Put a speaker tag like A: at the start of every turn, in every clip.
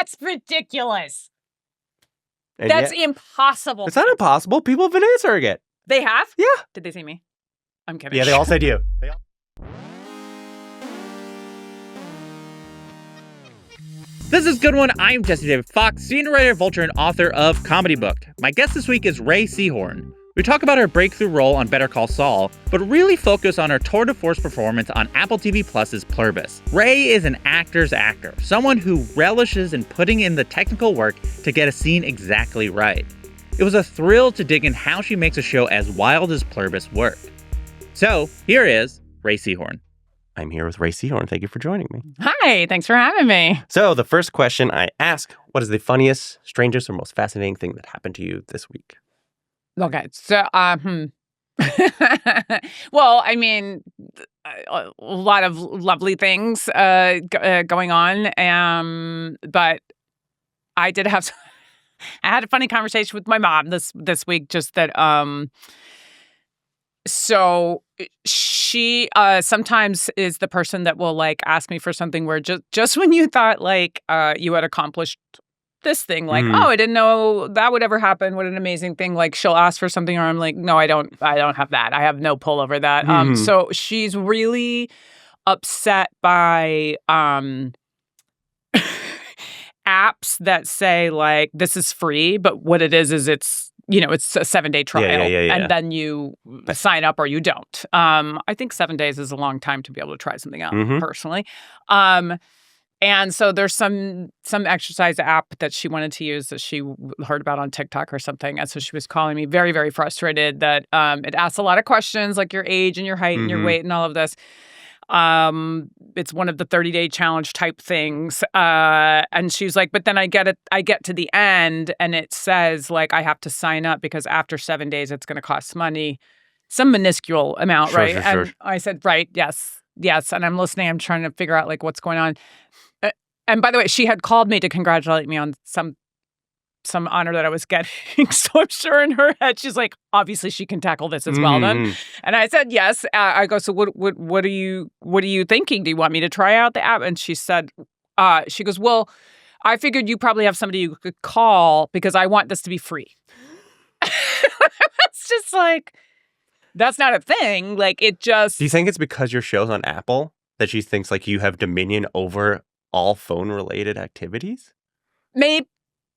A: That's ridiculous.
B: And
A: That's impossible.
B: It's not impossible. People have been answering it.
A: They have?
B: Yeah.
A: Did they say me? I'm kidding.
B: Yeah, they all said you. This is Good One. I'm Jesse David Fox, senior writer at Vulture and author of Comedy Book. My guest this week is Rhea Seehorn. We talk about her breakthrough role on Better Call Saul, but really focus on her tour de force performance on Apple TV Plus's Pluribus. Rhea is an actor's actor, someone who relishes in putting in the technical work to get a scene exactly right. It was a thrill to dig in how she makes a show as wild as Pluribus work. So, here is Rhea Seehorn. I'm here with Rhea Seehorn. Thank you for joining me.
A: Hi, thanks for having me.
B: So, the first question I ask, what is the funniest, strangest, or most fascinating thing that happened to you this week?
A: Okay, so, well, I mean, a lot of lovely things going on, but I did have, I had a funny conversation with my mom this week, just that, so she sometimes is the person that will like ask me for something where just when you thought like you had accomplished this thing, like, oh, I didn't know that would ever happen. What an amazing thing. Like she'll ask for something or I'm like, no, I don't have that. I have no pull over that. So she's really upset by apps that say like, this is free, but what it is it's, you know, it's a 7-day trial and then you sign up or you don't. I think 7 days is a long time to be able to try something out personally. And so there's some exercise app that she wanted to use that she heard about on TikTok or something. And so she was calling me very, very frustrated that it asks a lot of questions like your age and your height and your weight and all of this. It's one of the 30-day challenge type things. And she's like, but then I get to the end and it says like I have to sign up because after 7 days it's going to cost money, some minuscule amount, right? And I said, right, yes. And I'm listening. I'm trying to figure out like what's going on. And by the way, she had called me to congratulate me on some honor that I was getting. So I'm sure in her head, she's like, obviously she can tackle this as well then. And I said, yes. I go, so what are you thinking? Do you want me to try out the app? And she said, she goes, well, I figured you probably have somebody you could call because I want this to be free. It's just like, that's not a thing. Like it just.
B: Do you think it's because your show's on Apple that she thinks like you have dominion over all phone related activities?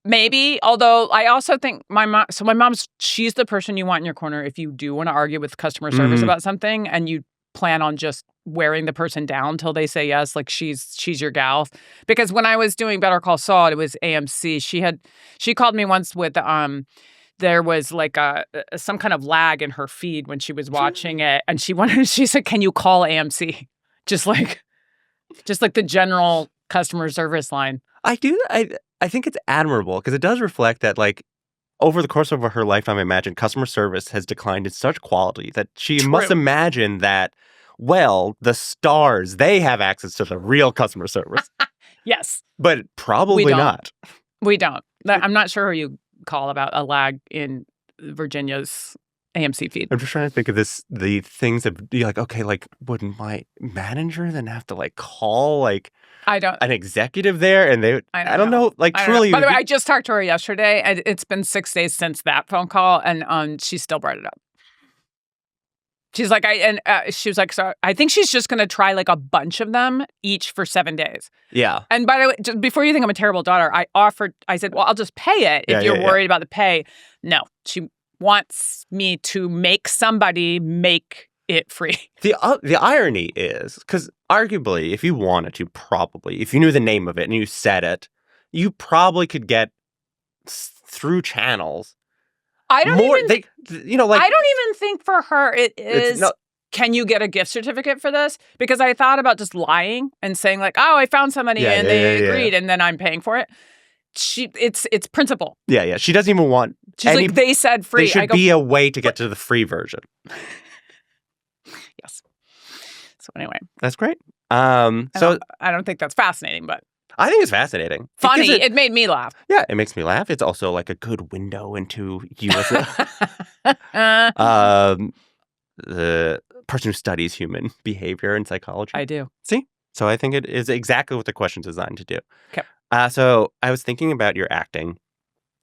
A: Maybe, although I also think my mom's, she's the person you want in your corner if you do want to argue with customer service about something and you plan on just wearing the person down until they say yes, like she's your gal. Because when I was doing Better Call Saul, it was AMC. She called me once with there was like some kind of lag in her feed when she was watching it and she said, can you call AMC? Just like the general customer service line.
B: I think it's admirable because it does reflect that, like, over the course of her lifetime, I imagine customer service has declined in such quality that she must imagine that, well, the stars, they have access to the real customer service.
A: Yes.
B: But probably not.
A: We don't. I'm not sure who you call about a lag in Virginia's AMC feed.
B: I'm just trying to think of the things that be like, okay, like, wouldn't my manager then have to, like, call, like, an executive there, and I don't know. Like truly.
A: By the way, I just talked to her yesterday, and it's been 6 days since that phone call, and she still brought it up. She's like, she was like, so I think she's just going to try like a bunch of them each for 7 days.
B: Yeah.
A: And by the way, just before you think I'm a terrible daughter, I said, well, I'll just pay it if you're worried about the pay. No, she wants me to make somebody make it free.
B: The irony is, because arguably, if you wanted to, probably, if you knew the name of it and you said it, you probably could get through channels.
A: I don't even think for her it is. Can you get a gift certificate for this? Because I thought about just lying and saying like, oh, I found somebody and they agreed, and then I'm paying for it. It's principle.
B: Yeah. She doesn't even want.
A: She's like, they said free.
B: There should be a way to get to the free version.
A: Yes. So anyway,
B: that's great.
A: I don't think that's fascinating, but
B: I think it's fascinating.
A: Funny. It made me laugh.
B: Yeah, it makes me laugh. It's also like a good window into you as the person who studies human behavior and psychology.
A: I do.
B: See? So I think it is exactly what the question's designed to do.
A: Okay.
C: So I was thinking about your acting,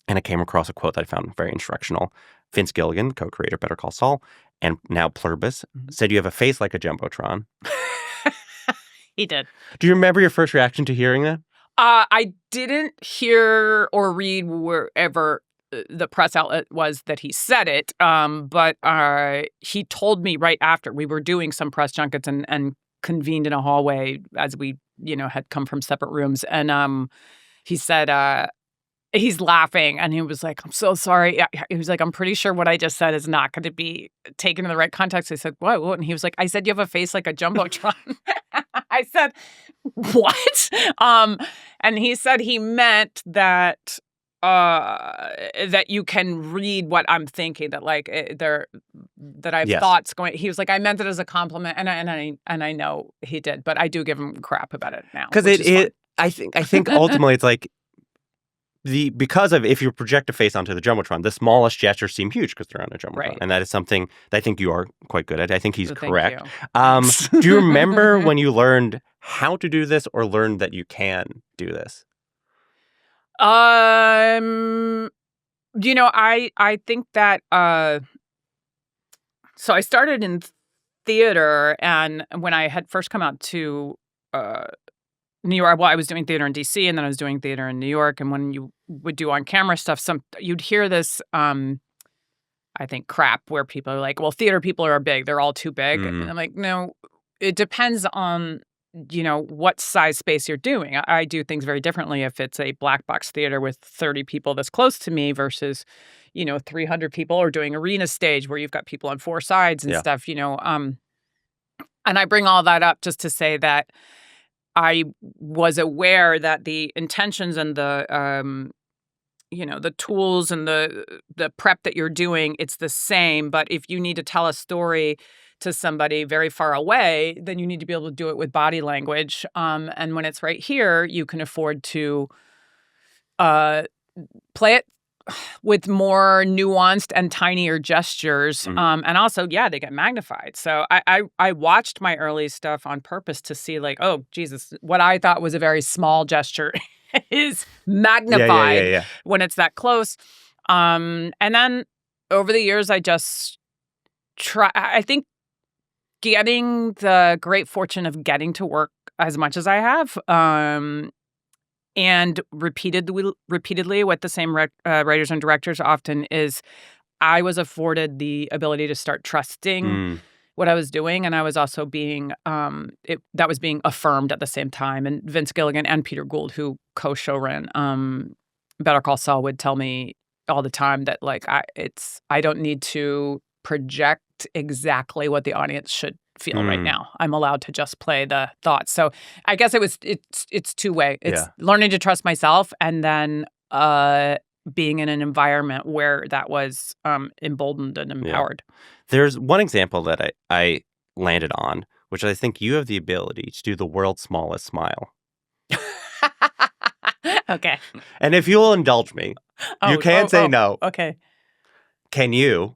C: and I came across a quote that I found very instructional. Vince Gilligan, co-creator of Better Call Saul, and now Pluribus, said you have a face like a Jumbotron.
A: He did.
C: Do you remember your first reaction to hearing that?
A: I didn't hear or read wherever the press outlet was that he said it, but he told me right after. We were doing some press junkets and convened in a hallway as we, had come from separate rooms. And he said, he's laughing, and he was like, "I'm so sorry." He was like, "I'm pretty sure what I just said is not going to be taken in the right context." I said, "What?" And he was like, "I said you have a face like a Jumbotron." I said, "What?" And he said he meant that that you can read what I'm thinking, that like that I have thoughts going. He was like, "I meant it as a compliment," and I know he did, but I do give him crap about it now
C: because I think ultimately it's like. Because of if you project a face onto the Jumbotron, the smallest gestures seem huge because they're on a Jumbotron.
A: Right.
C: And that is something that I think you are quite good at. I think he's correct.
A: Thank
C: Do you remember when you learned how to do this or learned that you can do this?
A: I think that so I started in theater, and when I had first come out to New York, well, I was doing theater in DC, and then I was doing theater in New York. And when you would do on-camera stuff, you'd hear this, I think, crap where people are like, "Well, theater people are big; they're all too big."
C: Mm-hmm.
A: And I'm like, no, it depends on what size space you're doing. I do things very differently if it's a black box theater with 30 people that's close to me versus 300 people, or doing arena stage where you've got people on four sides and stuff. And I bring all that up just to say that I was aware that the intentions and the the tools and the prep that you're doing, it's the same. But if you need to tell a story to somebody very far away, then you need to be able to do it with body language. And when it's right here, you can afford to play it with more nuanced and tinier gestures. And also, they get magnified. So I watched my early stuff on purpose to see like, oh, Jesus, what I thought was a very small gesture is magnified when it's that close. And then over the years, I just I think getting the great fortune of getting to work as much as I have, and repeatedly with the same writers and directors often, is I was afforded the ability to start trusting what I was doing, and I was also being that was being affirmed at the same time. And Vince Gilligan and Peter Gould, who co-show ran Better Call Saul, would tell me all the time that like I don't need to project exactly what the audience should feel right now. I'm allowed to just play the thoughts. So I guess it's two-way. It's learning to trust myself, and then being in an environment where that was emboldened and empowered.
C: There's one example that I landed on, which I think you have the ability to do the world's smallest smile.
A: Okay.
C: And if you'll indulge me, you can't say no.
A: Okay.
C: Can you,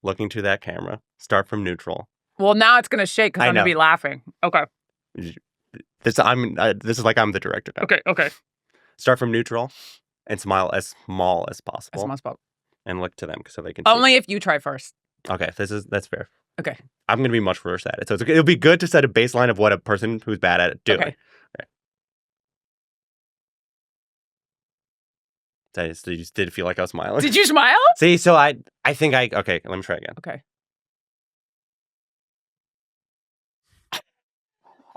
C: looking to that camera, start from neutral?
A: Well, now it's going to shake because I'm going to be laughing. Okay.
C: This is like I'm the director now.
A: Okay.
C: Start from neutral and smile as small as possible.
A: As small as possible.
C: And look to them so they can
A: Only
C: see.
A: if you try first.
C: Okay, that's fair.
A: Okay.
C: I'm going to be much worse at it. So it'll be good to set a baseline of what a person who's bad at it doing. Okay. Did it feel like I was smiling?
A: Did you smile?
C: See, so I think okay, let me try again.
A: Okay.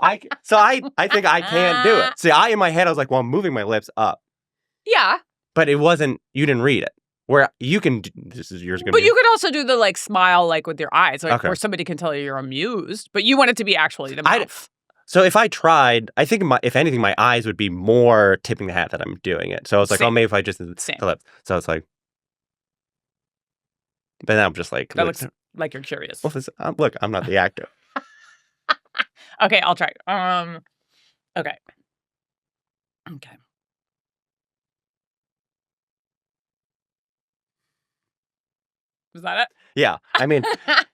C: I think I can't do it. See, in my head, I was like, well, I'm moving my lips up.
A: Yeah.
C: But it wasn't, you didn't read it. Where you can, this is yours.
A: But you could also do the like smile like with your eyes, like where somebody can tell you're amused, but you want it to be actually the mouth.
C: So if I tried, I think if anything, my eyes would be more tipping the hat that I'm doing it. So I was like, maybe if I just did the lips. So it's like, but then I'm just like.
A: That looks like you're curious.
C: Well, look, I'm not the actor.
A: Okay, I'll try. Okay. Was that it?
C: Yeah. I mean,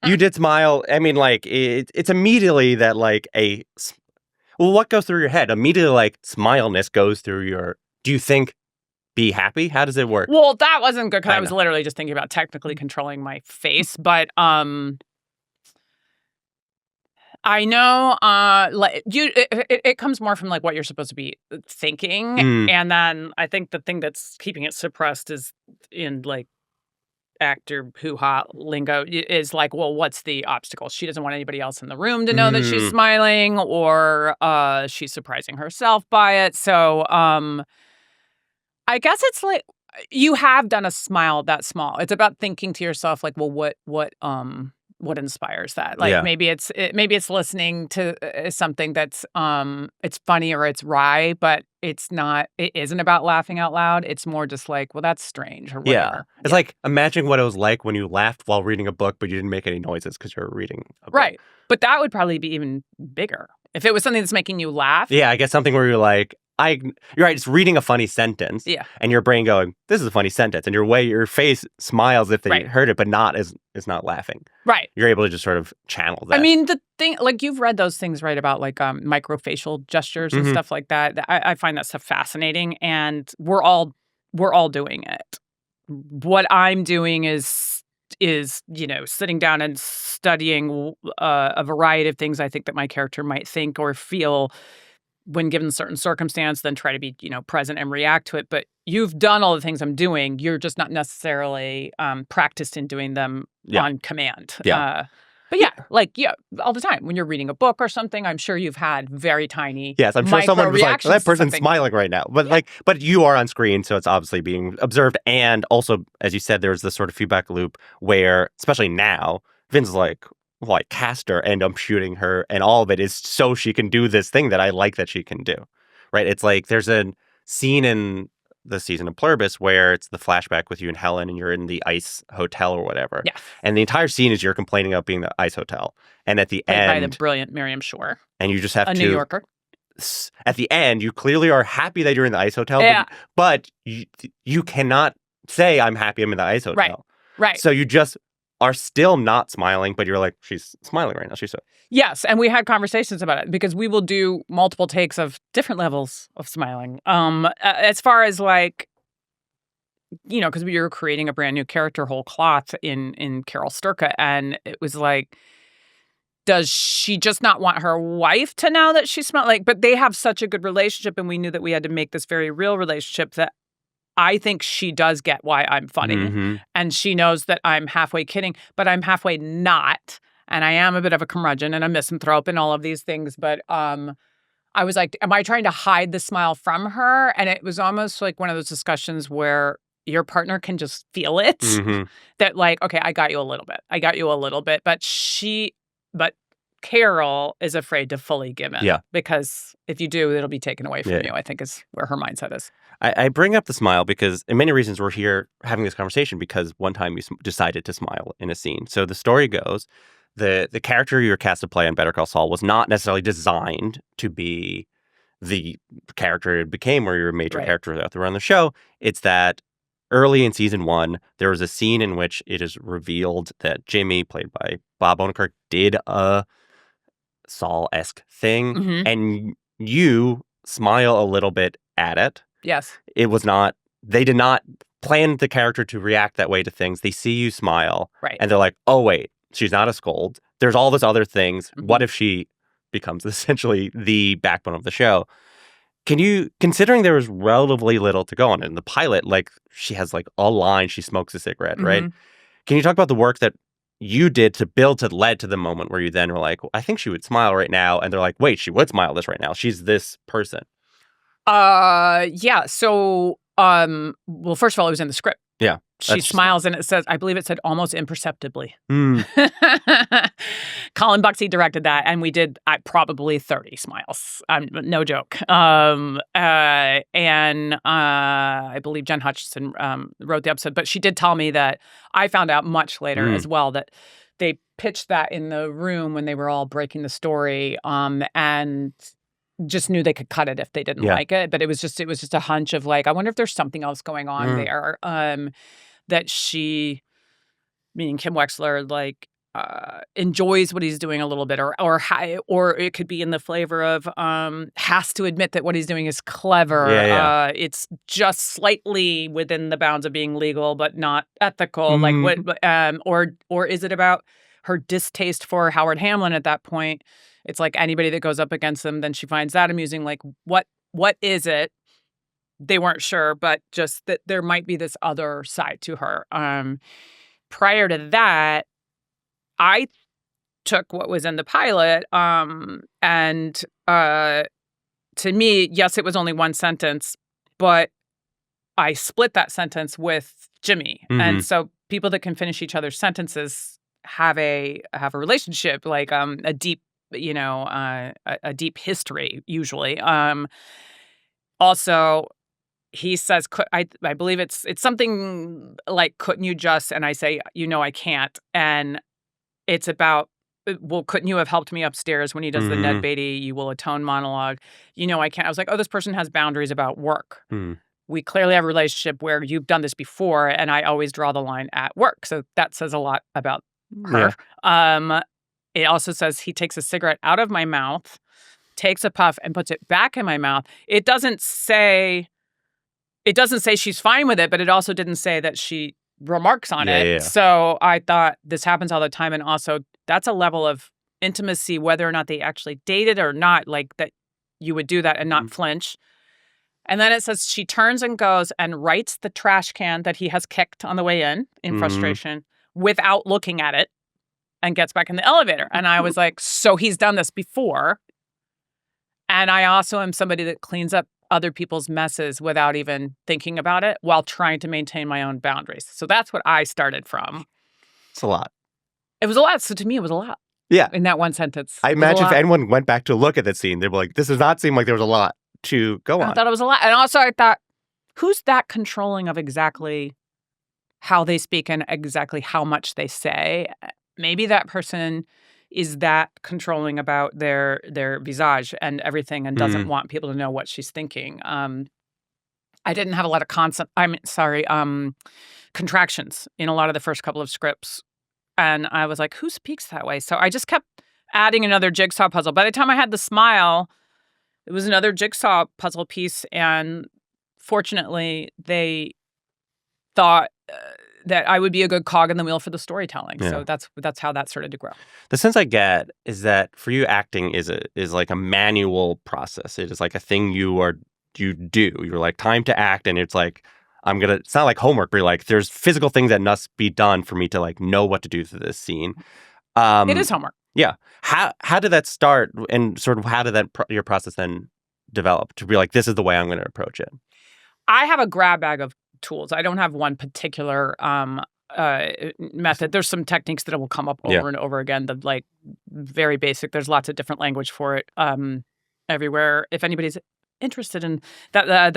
C: you did smile. I mean, like, it's immediately that, like, what goes through your head? Immediately, like, smileness goes through your Do you think be happy? How does it work?
A: Well, that wasn't good because I was literally just thinking about technically controlling my face. But I know it comes more from like what you're supposed to be thinking. And then I think the thing that's keeping it suppressed is in like actor hoo-ha lingo is like, well, what's the obstacle? She doesn't want anybody else in the room to know that she's smiling, or she's surprising herself by it. So I guess it's like you have done a smile that small. It's about thinking to yourself like, well, what inspires that? Like maybe it's listening to something that's it's funny or it's wry, but it isn't about laughing out loud. It's more just like, well, that's strange or whatever.
C: Yeah. It's like imagining what it was like when you laughed while reading a book, but you didn't make any noises because you were reading a book.
A: Right. But that would probably be even bigger if it was something that's making you laugh.
C: Yeah, I guess something where you're like, you're right, it's reading a funny sentence.
A: Yeah.
C: And your brain going, this is a funny sentence. And your face smiles if they heard it, but is not laughing.
A: Right.
C: You're able to just sort of channel that.
A: I mean, the thing, like you've read those things, right, about like microfacial gestures and stuff like that. I find that stuff fascinating, and we're all doing it. What I'm doing is sitting down and studying a variety of things I think that my character might think or feel when given certain circumstance, then try to be, present and react to it. But you've done all the things I'm doing. You're just not necessarily practiced in doing them on command.
C: Yeah.
A: All the time. When you're reading a book or something, I'm sure you've had very tiny
C: Yes, I'm sure someone was like, that person's smiling right now. But but you are on screen, so it's obviously being observed. And also, as you said, there's this sort of feedback loop where, especially now, Vince is like cast her and I'm shooting her, and all of it is so she can do this thing that I like that she can do, right? It's like there's a scene in the season of Pluribus where it's the flashback with you and Helen, and you're in the ice hotel or whatever.
A: Yes.
C: And the entire scene is you're complaining about being the ice hotel, and at the end,
A: by the brilliant Miriam Shore,
C: and you just have
A: a New Yorker.
C: At the end, you clearly are happy that you're in the ice hotel, but you cannot say I'm happy I'm in the ice hotel.
A: Right.
C: So you just are still not smiling, but you're like, she's smiling right now. She's so.
A: Yes, and we had conversations about it because we will do multiple takes of different levels of smiling. As far as like, because we were creating a brand new character, whole cloth in Carol Sturka, and it was like, does she just not want her wife to know that she smelled like? But they have such a good relationship, and we knew that we had to make this very real relationship that. I think she does get why I'm funny, and she knows that I'm halfway kidding, but I'm halfway not, and I am a bit of a curmudgeon and a misanthrope and all of these things, but I was like, am I trying to hide the smile from her? And it was almost like one of those discussions where your partner can just feel it, that like, okay, I got you a little bit, but Carol is afraid to fully give in.
C: Yeah.
A: Because if you do, it'll be taken away from you, I think is where her mindset is.
C: I bring up the smile because, in many reasons, we're here having this conversation because one time you decided to smile in a scene. So the story goes, the character you were cast to play on Better Call Saul was not necessarily designed to be the character it became, where you're a major character out there on the show. It's that early in season 1, there was a scene in which it is revealed that Jimmy, played by Bob Odenkirk, did a Saul-esque thing, and you smile a little bit at it.
A: Yes.
C: It was not, they did not plan the character to react that way to things. They see you smile, and they're like, oh, wait, she's not a scold. There's all this other things. What if she becomes essentially the backbone of the show? Can you, considering there was relatively little to go on in the pilot, like she has like a line, she smokes a cigarette, right? Can you talk about the work that you did to build to led to the moment where you then were like, well, I think she would smile right now. And they're like, wait, she would smile this right now. She's this person.
A: Yeah. So, well, first of all, it was in the script.
C: Yeah.
A: She smiles and it says, I believe it said almost imperceptibly. Colin Buxey directed that. And we did probably 30 smiles. No joke. And I believe Jen Hutchinson wrote the episode. But she did tell me that I found out much later as well that they pitched that in the room when they were all breaking the story and just knew they could cut it if they didn't like it. But it was just a hunch of like, I wonder if there's something else going on there that she, meaning Kim Wexler, like enjoys what he's doing a little bit, or it could be in the flavor of has to admit that what he's doing is clever. It's just slightly within the bounds of being legal, but not ethical. Like or is it about her distaste for Howard Hamlin at that point? It's like anybody that goes up against him, then she finds that amusing. Like what is it? They weren't sure, but just that there might be this other side to her. Prior to that, I took what was in the pilot, and to me, yes, it was only one sentence, but I split that sentence with Jimmy. And so people that can finish each other's sentences have a relationship, like a deep, a deep history usually. Also, he says, I believe it's something like, couldn't you just, and I say, I can't. And it's about, well, couldn't you have helped me upstairs when he does the Ned Beatty, you will atone monologue? I can't. I was like, oh, this person has boundaries about work. We clearly have a relationship where you've done this before, and I always draw the line at work. So that says a lot about her. Yeah. It also says he takes a cigarette out of my mouth, takes a puff, and puts it back in my mouth. It doesn't say she's fine with it, but it also didn't say that she remarks on it. Yeah. So I thought this happens all the time. And also that's a level of intimacy, whether or not they actually dated or not, like that you would do that and not flinch. And then it says she turns and goes and writes the trash can that he has kicked on the way in frustration without looking at it, and gets back in the elevator. And I was like, so he's done this before. And I also am somebody that cleans up other people's messes without even thinking about it while trying to maintain my own boundaries. So that's what I started from.
C: It's a lot.
A: It was a lot. So to me, it was a lot.
C: Yeah.
A: In that one sentence.
C: I imagine if anyone went back to look at that scene, they'd be like, this does not seem like there was a lot to go on.
A: I thought it was a lot. And also I thought, who's that controlling of exactly how they speak and exactly how much they say? Maybe that person is that controlling about their visage and everything and doesn't want people to know what she's thinking. I didn't have a lot of contractions in a lot of the first couple of scripts. And I was like, who speaks that way? So I just kept adding another jigsaw puzzle. By the time I had the smile, it was another jigsaw puzzle piece. And fortunately, they thought that I would be a good cog in the wheel for the storytelling. Yeah. So that's how that started to grow.
C: The sense I get is that for you, acting is like a manual process. It is like a thing you do. You're like, time to act, and it's like, it's not like homework, but you're like, there's physical things that must be done for me to like know what to do for this scene.
A: It is homework.
C: Yeah. How did that start, and sort of how did that your process then develop to be like, this is the way I'm going to approach it?
A: I have a grab bag of tools. I don't have one particular method. There's some techniques that will come up over and over again. The like very basic. There's lots of different language for it everywhere. If anybody's interested in that,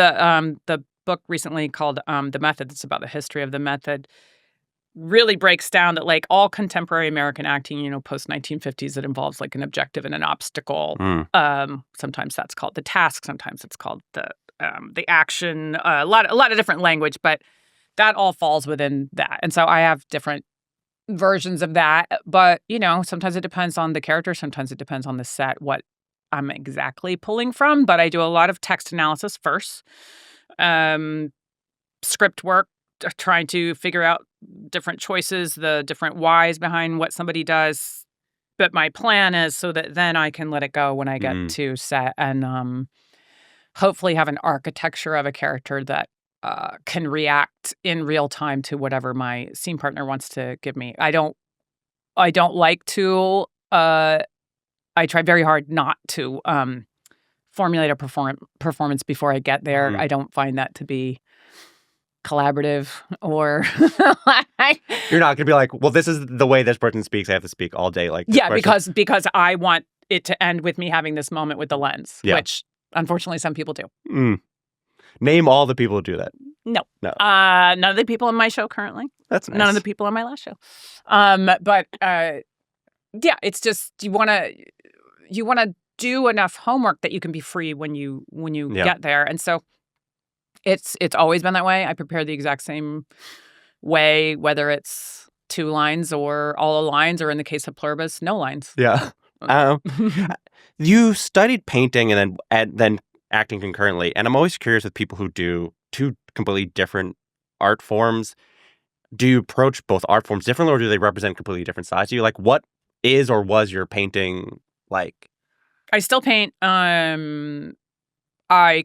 A: the book recently called The Method. It's about the history of the method. Really breaks down that like all contemporary American acting, post 1950s, it involves like an objective and an obstacle. Sometimes that's called the task. Sometimes it's called the action. A lot of different language, but that all falls within that. And so I have different versions of that. But sometimes it depends on the character. Sometimes it depends on the set, what I'm exactly pulling from. But I do a lot of text analysis first, script work, trying to figure out different choices, the different whys behind what somebody does. But my plan is so that then I can let it go when I get to set and hopefully have an architecture of a character that can react in real time to whatever my scene partner wants to give me. I don't like to, I try very hard not to formulate a performance before I get there. I don't find that to be collaborative or
C: you're not gonna be like, well, this is the way this person speaks, I have to speak all day like this person.
A: because I want it to end with me having this moment with the lens, which unfortunately some people do.
C: Name all the people who do that.
A: No. None of the people on my show currently.
C: That's nice.
A: None of the people on my last show. But it's just you want to do enough homework that you can be free when you get there. And so it's always been that way. I prepare the exact same way, whether it's 2 lines or all the lines, or in the case of Pluribus, no lines.
C: Yeah. You studied painting and then acting concurrently, and I'm always curious with people who do 2 completely different art forms. Do you approach both art forms differently, or do they represent completely different sides to you? Like, what is or was your painting like?
A: I still paint. I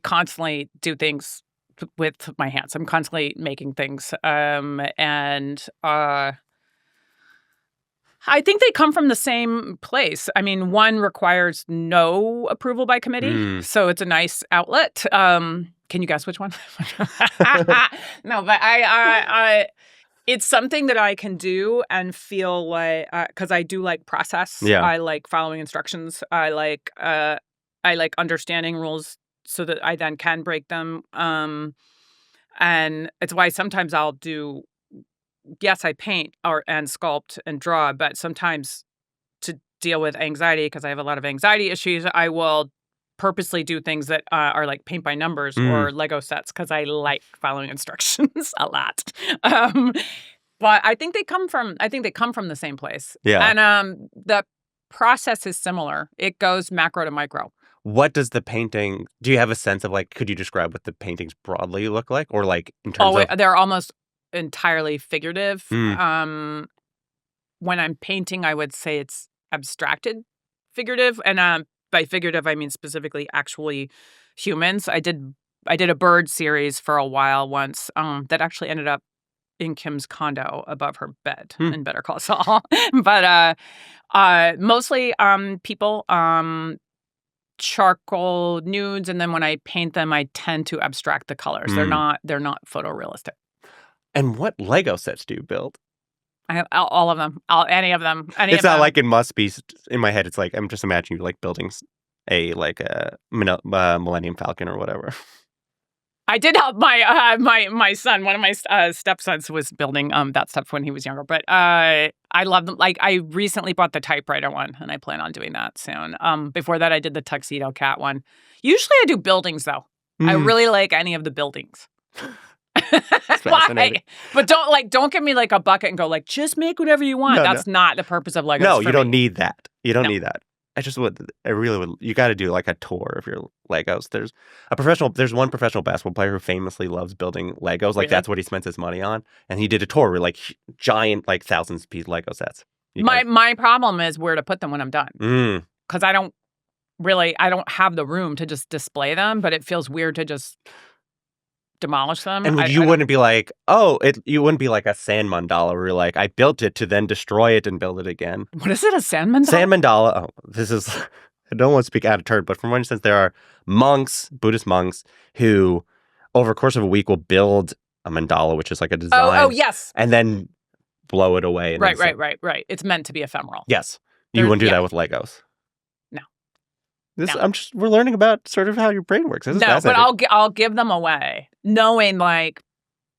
A: constantly do things with my hands. I'm constantly making things. I think they come from the same place. I mean, one requires no approval by committee, so it's a nice outlet. Can you guess which one? No, but it's something that I can do and feel like, because I do like process.
C: Yeah.
A: I like following instructions. I like understanding rules so that I then can break them. And it's why sometimes I'll do. Yes, I paint and sculpt and draw, but sometimes to deal with anxiety, because I have a lot of anxiety issues, I will purposely do things that are like paint by numbers or Lego sets, because I like following instructions a lot. But I think they come from the same place.
C: Yeah.
A: And the process is similar. It goes macro to micro.
C: What does the painting? Do you have a sense of, like, could you describe what the paintings broadly look like, or like in terms of?
A: They're almost entirely figurative. When I'm painting, I would say it's abstracted figurative, and by figurative I mean specifically actually humans. I did a bird series for a while once that actually ended up in Kim's condo above her bed in Better Call Saul. But mostly people, charcoal nudes, and then when I paint them I tend to abstract the colors. They're not photorealistic.
C: And what Lego sets do you build?
A: I have all of them. Any of them.
C: It's not like it must be. In my head, it's like I'm just imagining you like building a Millennium Falcon or whatever.
A: I did help my son. One of my stepsons was building that stuff when he was younger. But I love them. Like, I recently bought the typewriter one, and I plan on doing that soon. Before that, I did the tuxedo cat one. Usually, I do buildings though. I really like any of the buildings. Why? But don't give me like a bucket and go like, just make whatever you want. That's not the purpose of Legos.
C: No, you don't need that. You don't need that. I really would. You got to do like a tour of your Legos. There's one professional basketball player who famously loves building Legos. Like, that's what he spends his money on. And he did a tour with like giant, like thousands-piece Lego sets.
A: My problem is where to put them when I'm done. Because I don't have the room to just display them, but it feels weird to just demolish them.
C: And you wouldn't be like, you wouldn't be like a sand mandala where you're like, I built it to then destroy it and build it again.
A: What is it, a sand mandala?
C: Sand mandala. Oh, this is, I don't want to speak out of turn, but from one instance, there are Buddhist monks, who over the course of a week will build a mandala, which is like a design.
A: Oh, yes.
C: And then blow it away. And
A: right. It's meant to be ephemeral.
C: Yes. You wouldn't do that with Legos. We're learning about sort of how your brain works.
A: But I'll give them away, knowing like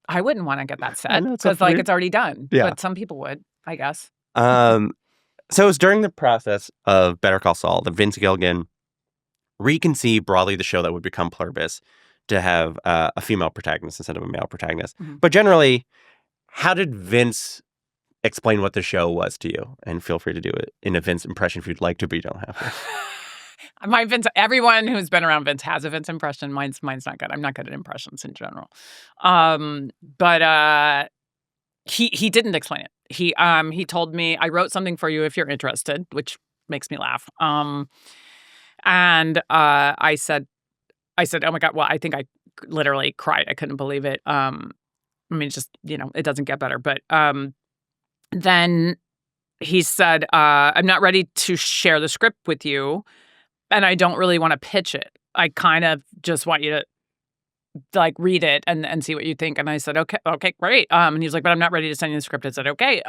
A: I wouldn't want to get that set because like it's already done. Yeah. But some people would, I guess.
C: So it was during the process of Better Call Saul that Vince Gilligan reconceived broadly the show that would become Pluribus to have a female protagonist instead of a male protagonist. But generally, how did Vince explain what the show was to you? And feel free to do it in a Vince impression if you'd like to, but you don't have to.
A: My Vince, everyone who's been around Vince has a Vince impression. Mine's not good. I'm not good at impressions in general. But he didn't explain it. He told me, I wrote something for you if you're interested, which makes me laugh. And I said, oh my God, well, I think I literally cried. I couldn't believe it. I mean, it's just, it doesn't get better. But then he said, I'm not ready to share the script with you. And I don't really want to pitch it. I kind of just want you to like read it and see what you think. And I said, okay, great. And he's like, but I'm not ready to send you the script. I said, okay.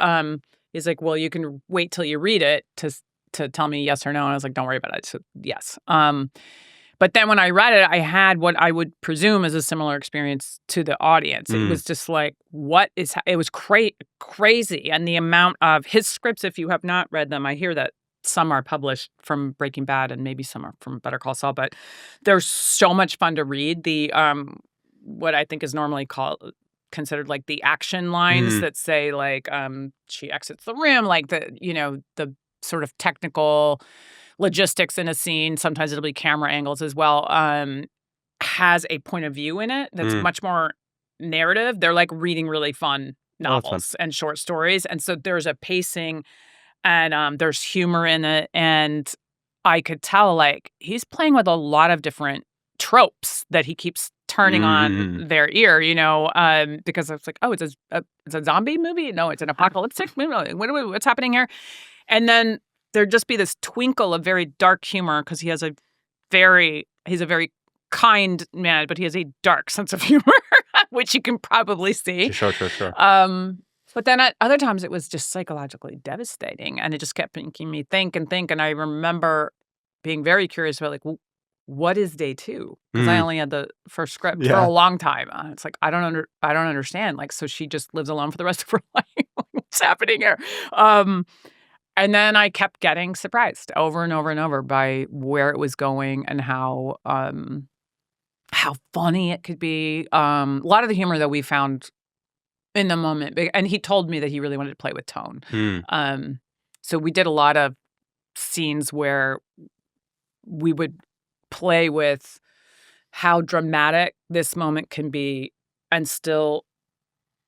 A: He's like, well, you can wait till you read it to tell me yes or no. And I was like, don't worry about it. I said, yes. But then when I read it, I had what I would presume is a similar experience to the audience. It was just like, it was crazy. And the amount of his scripts, if you have not read them, I hear that some are published from Breaking Bad and maybe some are from Better Call Saul, but they're so much fun to read. The what I think is normally called considered like the action lines that say like she exits the room, like the sort of technical logistics in a scene. Sometimes it'll be camera angles as well. Has a point of view in it that's much more narrative. They're like reading really fun novels and short stories, and so there's a pacing and there's humor in it, and I could tell like he's playing with a lot of different tropes that he keeps turning on their ear, because it's like, oh, it's a zombie movie? No, it's an apocalyptic movie. What's happening here? And then there'd just be this twinkle of very dark humor because he's a very kind man, but he has a dark sense of humor, which you can probably see.
C: Sure.
A: But then at other times it was just psychologically devastating, and it just kept making me think. And I remember being very curious about like, well, what is day 2? Because I only had the first script for a long time. It's like I don't understand. Like, so she just lives alone for the rest of her life. What's happening here? And then I kept getting surprised over and over and over by where it was going and how funny it could be. A lot of the humor that we found in the moment, and he told me that he really wanted to play with tone. So we did a lot of scenes where we would play with how dramatic this moment can be and still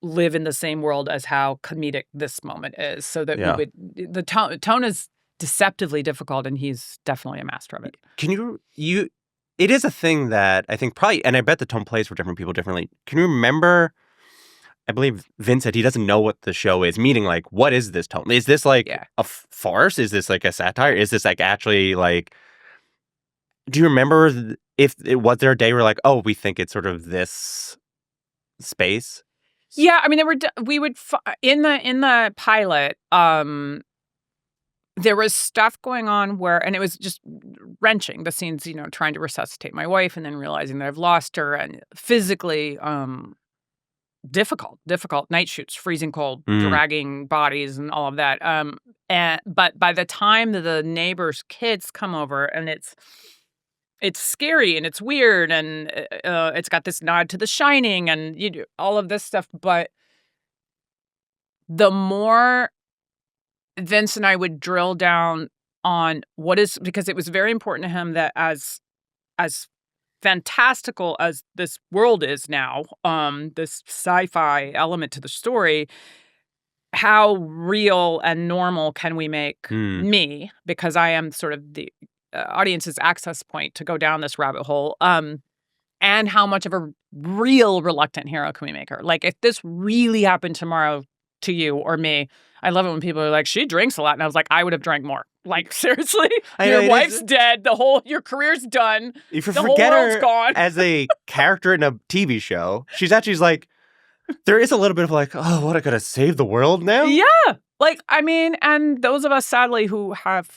A: live in the same world as how comedic this moment is, so that the tone is deceptively difficult, and he's definitely a master of it.
C: It is a thing that I think probably, and I bet the tone plays for different people differently. Can you remember, I believe Vince said he doesn't know what the show is, meaning like, what is this tone? Is this like a farce? Is this like a satire? Is this like actually like, do you remember if it was there a day where like, oh, we think it's sort of this space?
A: Yeah, I mean, we would in the pilot. There was stuff going on where, and it was just wrenching. The scenes, trying to resuscitate my wife and then realizing that I've lost her, and physically difficult night shoots, freezing cold, dragging bodies, and all of that. But by the time that the neighbor's kids come over, and it's scary and it's weird, and it's got this nod to The Shining and all of this stuff. But the more Vince and I would drill down on because it was very important to him that as fantastical as this world is now, this sci-fi element to the story, how real and normal can we make me? Because I am sort of the audience's access point to go down this rabbit hole. And how much of a real reluctant hero can we make her? Like, if this really happened tomorrow to you or me, I love it when people are like, she drinks a lot. And I was like, I would have drank more. Like, seriously? Your wife's dead. Your career's done.
C: If you
A: the
C: forget
A: whole world's
C: her
A: gone.
C: As a character in a TV show, she's like, there is a little bit of like, oh, what, I gotta save the world now?
A: Yeah. Like, I mean, and those of us, sadly, who have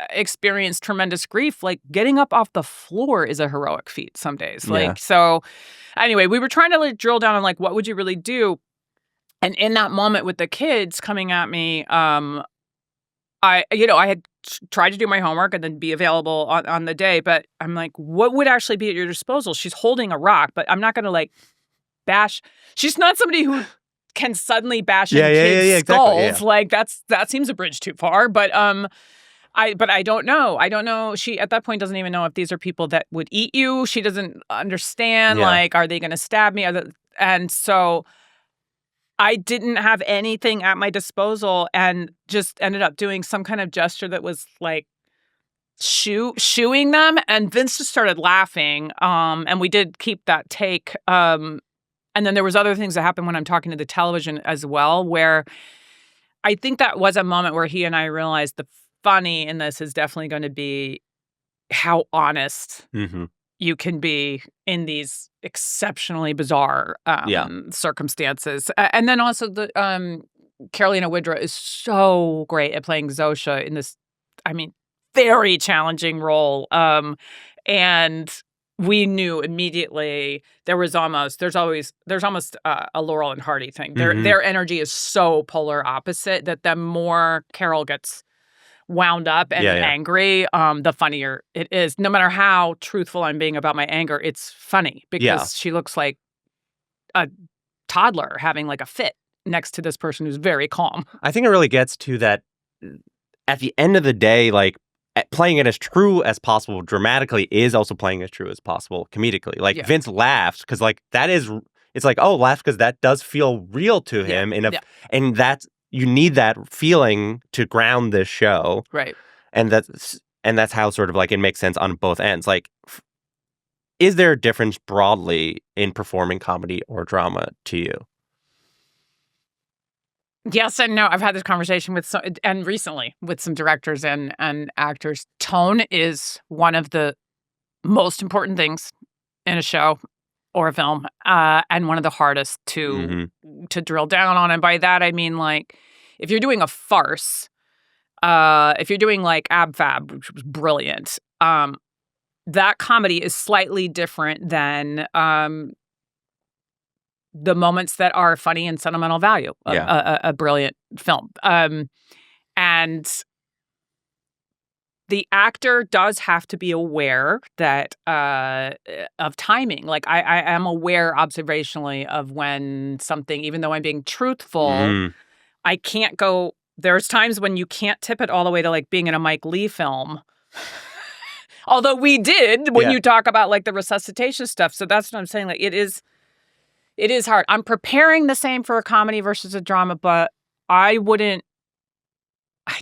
A: experienced tremendous grief, like getting up off the floor is a heroic feat some days. Like, so anyway, we were trying to like drill down on like, what would you really do? And in that moment with the kids coming at me, I had tried to do my homework and then be available on the day, but I'm like, what would actually be at your disposal? She's holding a rock, but I'm not going to like bash. She's not somebody who can suddenly bash in kids' skulls. Exactly, like that seems a bridge too far. But I don't know. I don't know. She at that point doesn't even know if these are people that would eat you. She doesn't understand. Like, are they going to stab me? And so I didn't have anything at my disposal, and just ended up doing some kind of gesture that was like shooing them. And Vince just started laughing. And we did keep that take. And then there was other things that happened when I'm talking to the television as well, where I think that was a moment where he and I realized the funny in this is definitely going to be how honest you can be in these exceptionally bizarre circumstances. And then also the Carolina Widra is so great at playing Zosha in this, I mean, very challenging role. And we knew immediately there's almost a Laurel and Hardy thing. Their energy is so polar opposite that the more Carol gets wound up and angry, the funnier it is. No matter how truthful I'm being about my anger, it's funny because she looks like a toddler having like a fit next to this person who's very calm.
C: I think it really gets to that at the end of the day, like playing it as true as possible dramatically is also playing as true as possible comedically. Like Vince laughs because like it's like, oh, laugh because that does feel real to him. And that's, you need that feeling to ground this show.
A: Right.
C: And that's how sort of like it makes sense on both ends. Like, is there a difference broadly in performing comedy or drama to you?
A: Yes and no. I've had this conversation and recently with some directors and actors. Tone is one of the most important things in a show or a film, and one of the hardest to drill down on. And by that, I mean, like, if you're doing a farce, if you're doing like Ab Fab, which was brilliant, that comedy is slightly different than the moments that are funny and sentimental value of a brilliant film. And the actor does have to be aware that of timing. Like I am aware observationally of when something, even though I'm being truthful, I can't go. There's times when you can't tip it all the way to like being in a Mike Leigh film. Although we did when you talk about like the resuscitation stuff. So that's what I'm saying. Like it is hard. I'm preparing the same for a comedy versus a drama, but I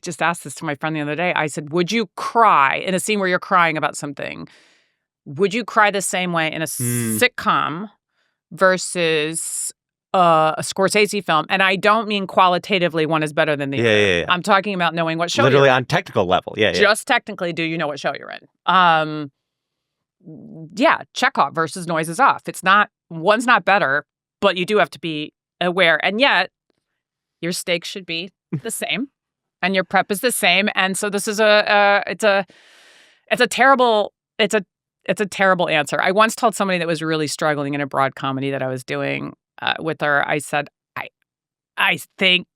A: just asked this to my friend the other day. I said, would you cry in a scene where you're crying about something? Would you cry the same way in a sitcom versus a Scorsese film? And I don't mean qualitatively one is better than the other.
C: Yeah.
A: I'm talking about knowing what show
C: literally
A: you're in.
C: On technical level. Yeah.
A: Just technically, do you know what show you're in? Chekhov versus Noise is Off. One's not better, but you do have to be aware. And yet, your stakes should be the same, and your prep is the same. And so this is it's a terrible answer. I once told somebody that was really struggling in a broad comedy that I was doing with her. I said, I think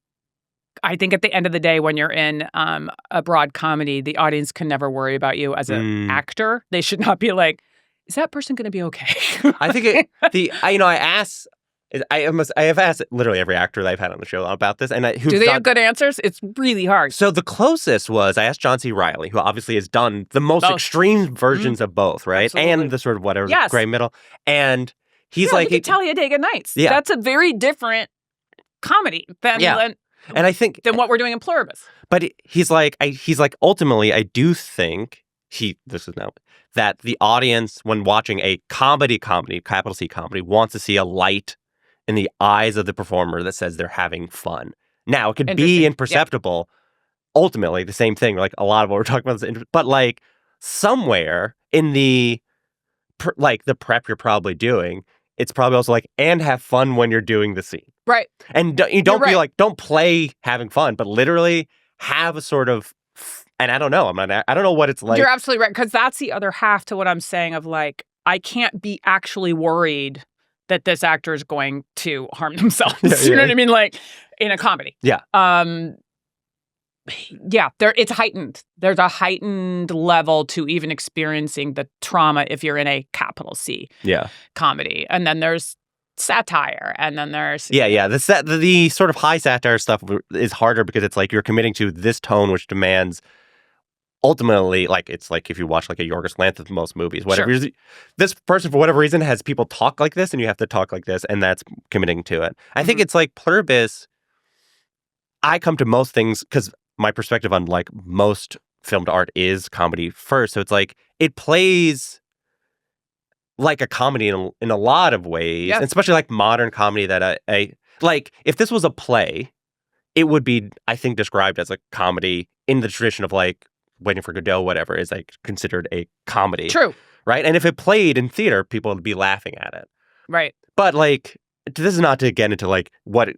A: at the end of the day, when you're in a broad comedy, the audience can never worry about you as an actor. They should not be like, is that person going to be okay?
C: I think I have asked literally every actor that I've had on the show about this, and
A: do they have good answers? It's really hard.
C: So the closest was I asked John C. Reilly, who obviously has done the most extreme versions of both, right?
A: Absolutely.
C: And the sort of whatever gray middle, and he's like,
A: Talladega Nights. Yeah, that's a very different comedy than
C: and I think
A: than what we're doing in Pluribus.
C: But he's like ultimately, I do think that the audience, when watching a comedy, capital C comedy, wants to see a light in the eyes of the performer that says they're having fun. Now, it could be imperceptible. Ultimately, the same thing. Like a lot of what we're talking about is but like somewhere in the prep you're probably doing, it's probably also like, and have fun when you're doing the scene.
A: Right.
C: And you don't be like, don't play having fun, but literally have a sort of, and I don't know. I don't know what it's like.
A: You're absolutely right. Because that's the other half to what I'm saying of like, I can't be actually worried that this actor is going to harm themselves. You know what I mean? Like in a comedy.
C: Yeah.
A: It's heightened. There's a heightened level to even experiencing the trauma if you're in a capital C comedy. And then there's satire, and then there's
C: the sort of high satire stuff is harder because it's like you're committing to this tone which demands ultimately, like it's like if you watch like a Yorgos Lanthimos most movies, whatever, this person for whatever reason has people talk like this and you have to talk like this, and that's committing to it. I think it's like Pluribus. I come to most things because my perspective on like most filmed art is comedy first, so it's like it plays like a comedy in a lot of ways, and especially like modern comedy that I like. If this was a play, it would be, I think, described as a comedy in the tradition of like Waiting for Godot, whatever, is like considered a comedy.
A: True.
C: Right? And if it played in theater, people would be laughing at it.
A: Right.
C: But like, this is not to get into like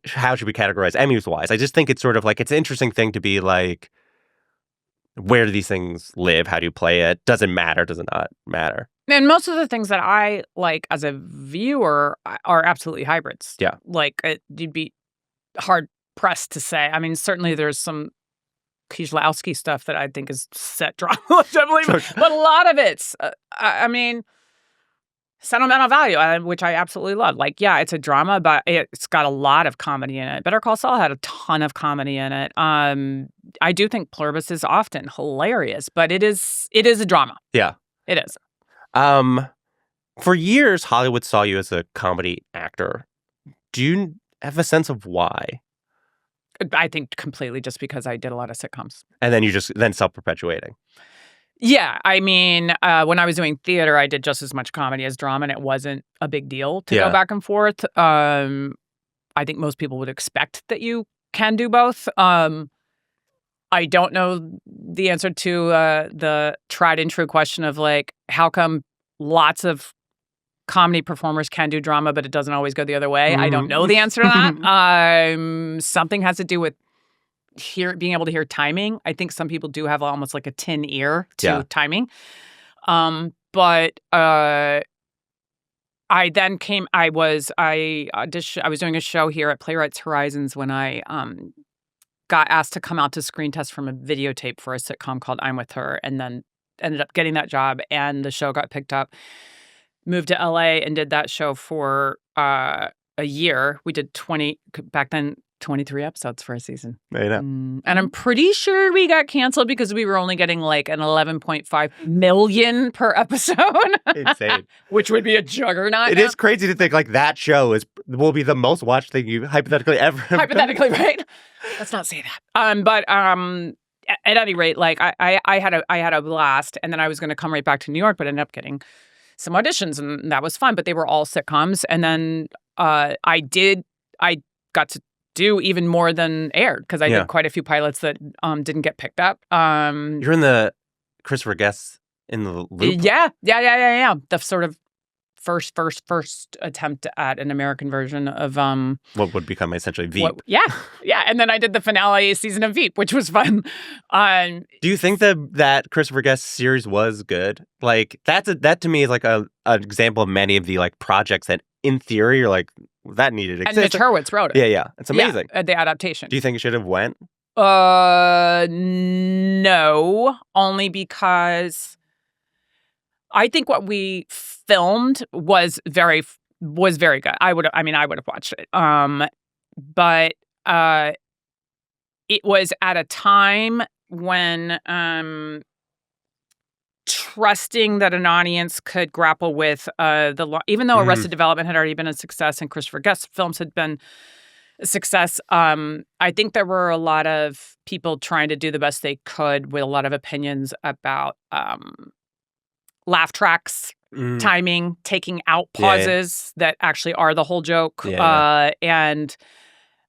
C: how should we categorize Emmys wise. I just think it's sort of like, it's an interesting thing to be like, where do these things live? How do you play it? Does it matter? Does it not matter?
A: And most of the things that I like as a viewer are absolutely hybrids.
C: Yeah.
A: Like, you'd be hard pressed to say. I mean, certainly there's some Kieślowski stuff that I think is set drama, definitely. But a lot of it's, I mean, sentimental value, which I absolutely love. Like, yeah, it's a drama, but it's got a lot of comedy in it. Better Call Saul had a ton of comedy in it. I do think Pluribus is often hilarious, but it is a drama.
C: Yeah.
A: It is.
C: For years, Hollywood saw you as a comedy actor. Do you have a sense of why?
A: I think completely just because I did a lot of sitcoms.
C: And then you then self-perpetuating.
A: Yeah. I mean, when I was doing theater, I did just as much comedy as drama, and it wasn't a big deal to go back and forth. I think most people would expect that you can do both. I don't know the answer to the tried and true question of, like, how come lots of comedy performers can do drama, but it doesn't always go the other way. I don't know the answer to that. Something has to do with being able to hear timing. I think some people do have almost like a tin ear to timing. But I was doing a show here at Playwrights Horizons when I got asked to come out to screen test from a videotape for a sitcom called I'm With Her, and then ended up getting that job, and the show got picked up. Moved to LA and did that show for a year. We did 23 episodes for a season. And I'm pretty sure we got canceled because we were only getting like an 11.5 million per episode.
C: Insane.
A: Which would be a juggernaut.
C: It is crazy to think like that show will be the most watched thing you hypothetically ever.
A: Hypothetically, right? Let's not say that. But at any rate, like I had a blast, and then I was going to come right back to New York, but ended up getting some auditions, and that was fun. But they were all sitcoms, and then I got to do even more than aired because I did quite a few pilots that didn't get picked up.
C: You're in the Christopher Guest in the Loop.
A: Yeah. The sort of first attempt at an American version of
C: what would become essentially Veep.
A: And then I did the finale season of Veep, which was fun.
C: Do you think that Christopher Guest series was good? Like that to me is like an example of many of the like projects that in theory you're like that needed to exist.
A: And Mitch Hurwitz wrote it.
C: Yeah, it's amazing.
A: The adaptation.
C: Do you think it should have went?
A: No, only because I think what we filmed was very good. I would have watched it. But it was at a time when trusting that an audience could grapple with even though Arrested Development had already been a success and Christopher Guest films had been a success, I think there were a lot of people trying to do the best they could with a lot of opinions about laugh tracks, timing, taking out pauses that actually are the whole joke. And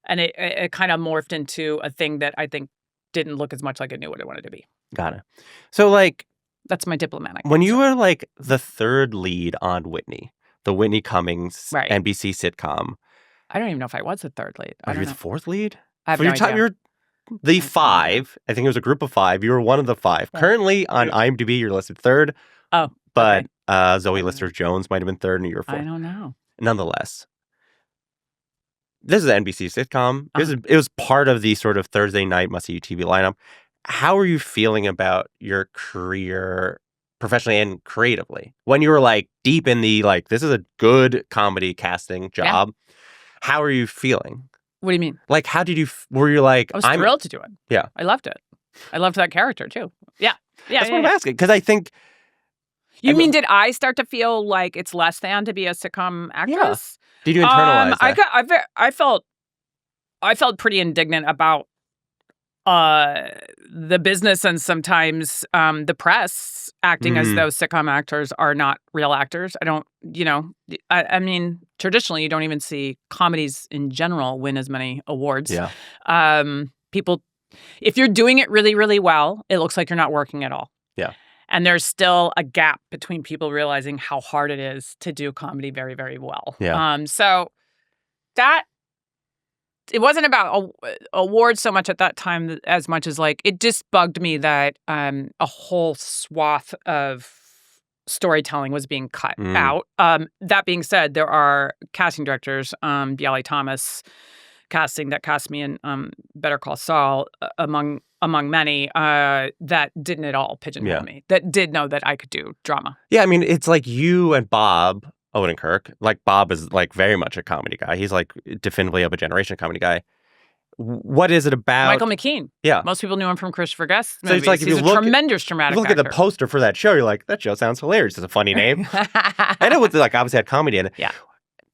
A: it kind of morphed into a thing that I think didn't look as much like it knew what it wanted to be.
C: Got it. So like,
A: that's my diplomatic.
C: When you were like the third lead on Whitney, the Whitney Cummings NBC sitcom.
A: I don't even know if I was the third lead.
C: You were the fourth lead?
A: I have no idea.
C: You were the five. I think it was a group of five. You were one of the five. Yeah. Currently on IMDb, you're listed third.
A: Oh,
C: but Zoe Lister-Jones might have been third and you were fourth.
A: I don't know.
C: Nonetheless, this is an NBC sitcom. It was part of the sort of Thursday night must-see TV lineup. How are you feeling about your career professionally and creatively? When you were like deep in the like, this is a good comedy casting job. Yeah. How are you feeling?
A: What do you mean?
C: Like, how did you, were you like,
A: I was thrilled to do it.
C: Yeah.
A: I loved it. I loved that character too. Yeah.
C: That's what I'm asking. Because I think.
A: You mean, did I start to feel like it's less than to be a sitcom actress?
C: Yeah. Did you internalize that?
A: I felt pretty indignant about the business and sometimes the press acting as though sitcom actors are not real actors. I mean, traditionally, you don't even see comedies in general win as many awards.
C: Yeah.
A: People, if you're doing it really, really well, it looks like you're not working at all.
C: Yeah.
A: And there's still a gap between people realizing how hard it is to do comedy very, very well.
C: Yeah.
A: So that it wasn't about awards so much at that time as much as like it just bugged me that a whole swath of storytelling was being cut out. That being said, there are casting directors, Bialy Thomas casting that cast me in Better Call Saul among many that didn't at all pigeonhole me, that did know that I could do drama.
C: Yeah, I mean, it's like you and Bob Odenkirk. Like, Bob is like very much a comedy guy. He's like definitively of a generation comedy guy. What is it about
A: Michael McKean?
C: Yeah,
A: most people knew him from Christopher Guest movies.
C: So it's like
A: he's a tremendous dramatic
C: actor. Look at the poster for that show. You're like, that show sounds hilarious. It's a funny name. I know it's like obviously had comedy in it.
A: Yeah.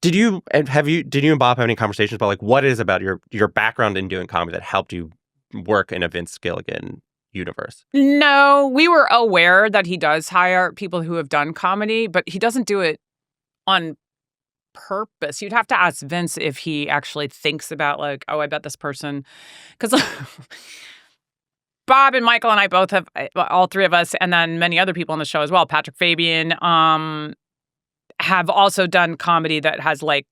C: Did you and Bob have any conversations about like what is about your background in doing comedy that helped you work in a Vince Gilligan universe?
A: No, we were aware that he does hire people who have done comedy, but he doesn't do it on purpose. You'd have to ask Vince if he actually thinks about like, oh, I bet this person, because Bob and Michael and I both have, all three of us, and then many other people on the show as well. Patrick Fabian have also done comedy that has like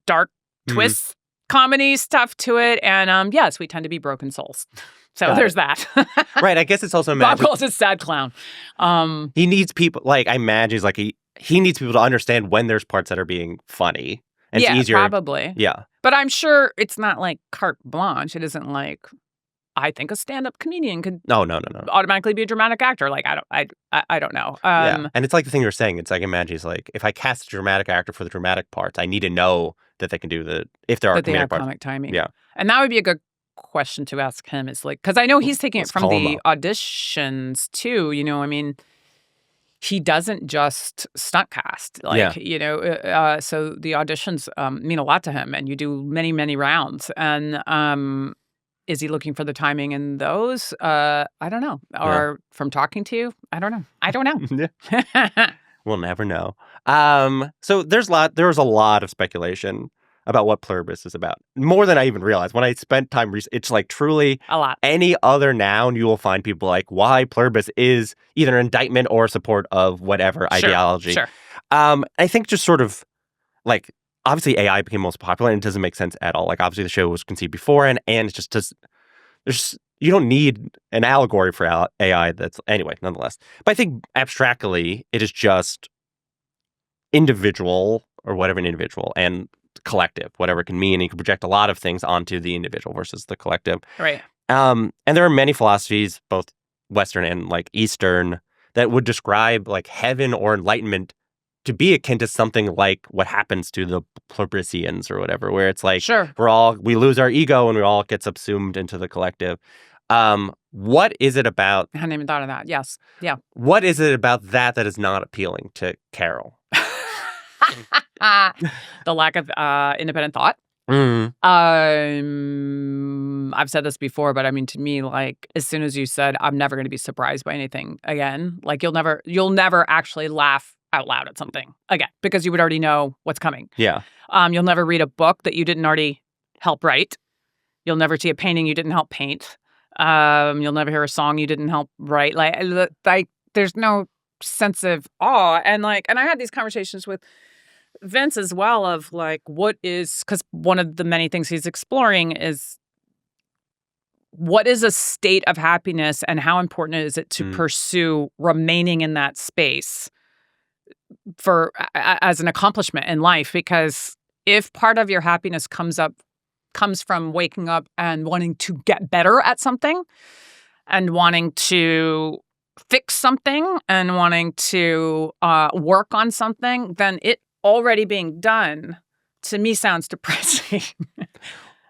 A: dark twist comedy stuff to it, and yes, we tend to be broken souls. So there's that.
C: Right. I guess it's also
A: Bob calls it sad clown.
C: He needs people, like, I imagine he's like he needs people to understand when there's parts that are being funny. And it's easier.
A: Probably.
C: Yeah.
A: But I'm sure it's not like carte blanche. It isn't like, I think a stand-up comedian could
C: no.
A: automatically be a dramatic actor. Like, I don't know.
C: Yeah. And it's like the thing you're saying. It's like, imagine he's like, if I cast a dramatic actor for the dramatic parts, I need to know that they can do if there are comedic parts.
A: Comic timing.
C: Yeah.
A: And that would be a good question to ask him, is like, because I know he's taking it from the auditions too. You know, I mean, he doesn't just stunt cast, like, you know, so the auditions mean a lot to him, and you do many, many rounds. And is he looking for the timing in those? I don't know. Or from talking to you, I don't know.
C: We'll never know. So there was a lot of speculation about what Pluribus is about. More than I even realized. When I spent time it's like truly
A: a lot.
C: Any other noun, you will find people like why Pluribus is either an indictment or support of whatever ideology.
A: Sure.
C: I think just sort of like, obviously AI became most popular and it doesn't make sense at all. Like, obviously the show was conceived before and it just does. You don't need an allegory for AI. Anyway, nonetheless. But I think abstractly, it is just individual or whatever an individual and collective, whatever it can mean. And you can project a lot of things onto the individual versus the collective.
A: Right.
C: And there are many philosophies, both Western and like Eastern, that would describe like heaven or enlightenment to be akin to something like what happens to the Pluribisians or whatever, where it's like we lose our ego and we all get subsumed into the collective. What is it about?
A: I hadn't even thought of that. Yes. Yeah.
C: What is it about that is not appealing to Carol?
A: The lack of independent thought. I've said this before, but I mean, to me, like, as soon as you said, I'm never going to be surprised by anything again, like you'll never actually laugh out loud at something again, because you would already know what's coming.
C: Yeah.
A: You'll never read a book that you didn't already help write. You'll never see a painting you didn't help paint. You'll never hear a song you didn't help write. Like there's no sense of awe. And I had these conversations with Vince as well of like, because one of the many things he's exploring is what is a state of happiness and how important is it to pursue remaining in that space as an accomplishment in life? Because if part of your happiness comes from waking up and wanting to get better at something and wanting to fix something and wanting to work on something, then it already being done to me sounds depressing.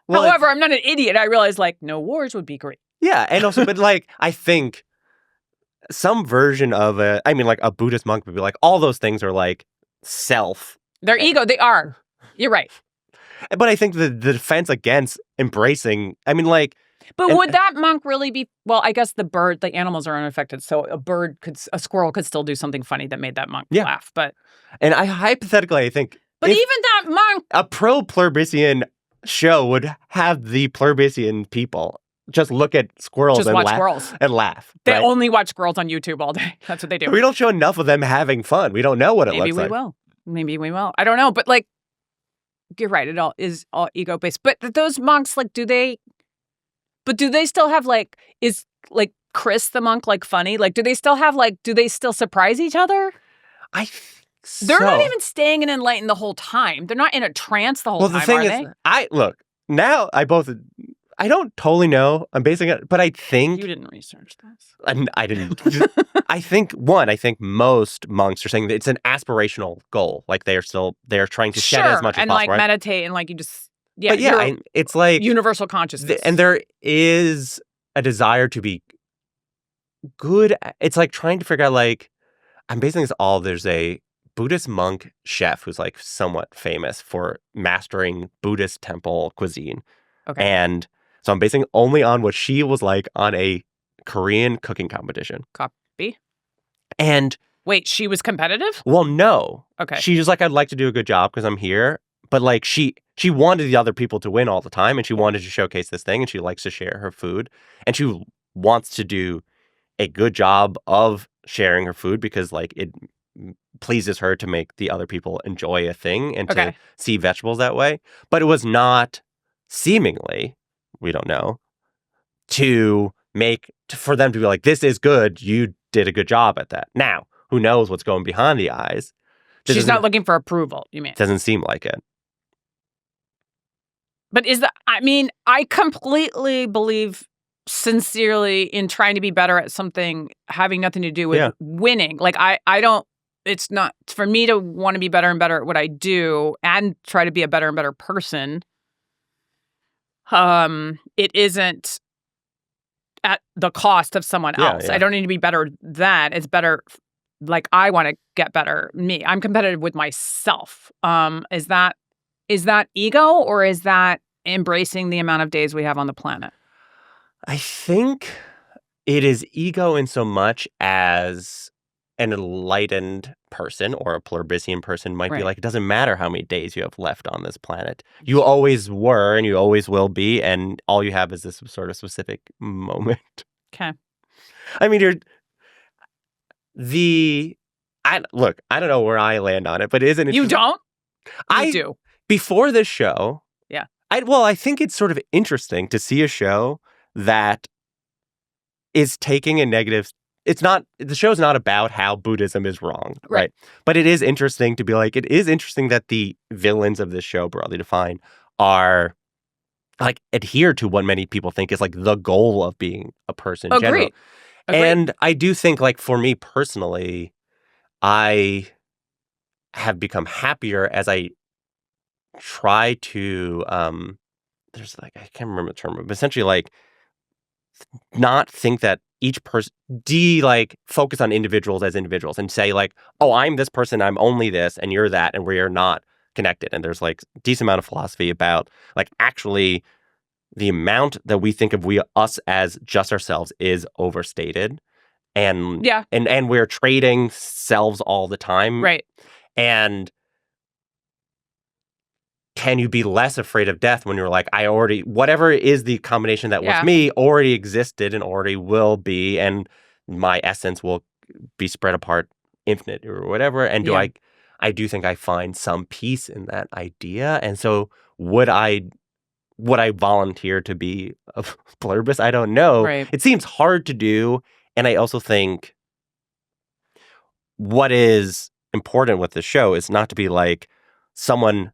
A: Well, however, I'm not an idiot. I realize like no wars would be great.
C: Yeah. And also, but like, I think some version of like a Buddhist monk would be like, all those things are like self.
A: Their ego, they are. You're right.
C: But I think the defense against embracing,
A: But would that monk really be, well, I guess the animals are unaffected, so a squirrel could still do something funny that made that monk laugh, but.
C: And hypothetically, I think.
A: But even that monk.
C: A pro-Pluribisian show would have the Pluribisian people just look at squirrels and laugh.
A: They only watch squirrels on YouTube all day. That's what they do.
C: We don't show enough of them having fun. We don't know what it looks like.
A: Maybe we will. I don't know. But like, you're right. It all is all ego-based. But those monks, like, do they still have like, is like Chris the monk like funny? Like, do they still surprise each other? They're not even staying in enlightened the whole time. They're not in a trance the whole time,
C: are they? Now I don't totally know. I'm basing it, but I think
A: you didn't research this.
C: I didn't. I think most monks are saying that it's an aspirational goal. Like they're trying to shed as much as
A: and
C: possible,
A: like meditate and like you just
C: but it's like
A: universal consciousness,
C: and there is a desire to be good. It's like trying to figure out like I'm basing this all. There's a Buddhist monk chef who's like somewhat famous for mastering Buddhist temple cuisine,
A: Okay.
C: and so I'm basing only on what she was like on a Korean cooking competition.
A: Copy.
C: And
A: wait, she was competitive?
C: Well, no.
A: Okay.
C: She was like, I'd like to do a good job because I'm here. But like she wanted the other people to win all the time, and she wanted to showcase this thing, and she likes to share her food, and she wants to do a good job of sharing her food because like it pleases her to make the other people enjoy a thing and to see vegetables that way. But it was not seemingly, we don't know, for them to be like, this is good, you did a good job at that. Now, who knows what's going behind the eyes?
A: She's not looking for approval, you mean?
C: Doesn't seem like it.
A: But I completely believe sincerely in trying to be better at something having nothing to do with winning. Like I don't, it's not for me to want to be better and better at what I do and try to be a better and better person. It isn't at the cost of someone else. I don't need to be better at that. It's better, like I want to get better. Me, I'm competitive with myself. Is that ego or is that embracing the amount of days we have on the planet?
C: I think it is ego in so much as an enlightened person or a Pluribusian person might be like, it doesn't matter how many days you have left on this planet. You always were and you always will be, and all you have is this sort of specific moment.
A: Okay.
C: I mean, I don't know where I land on it, but isn't it?
A: You don't? I do.
C: Before this show,
A: yeah.
C: I think it's sort of interesting to see a show that is taking a negative. The show's not about how Buddhism is wrong, right? But it is interesting to be like, it is interesting that the villains of this show, broadly defined, are like adhere to what many people think is like the goal of being a person.
A: Agreed.
C: And I do think, like, for me personally, I have become happier as I try to there's like, I can't remember the term, but essentially like not think that each person focus on individuals as individuals and say like, oh, I'm this person, I'm only this, and you're that, and we are not connected. And there's like a decent amount of philosophy about like actually the amount that we think of us as just ourselves is overstated. And and we're trading selves all the time.
A: Right.
C: And can you be less afraid of death when you're like, whatever is the combination that was me already existed and already will be, and my essence will be spread apart infinite or whatever. And I do think I find some peace in that idea. And so would I volunteer to be a Pluribus? I don't know.
A: Right.
C: It seems hard to do. And I also think what is important with the show is not to be like someone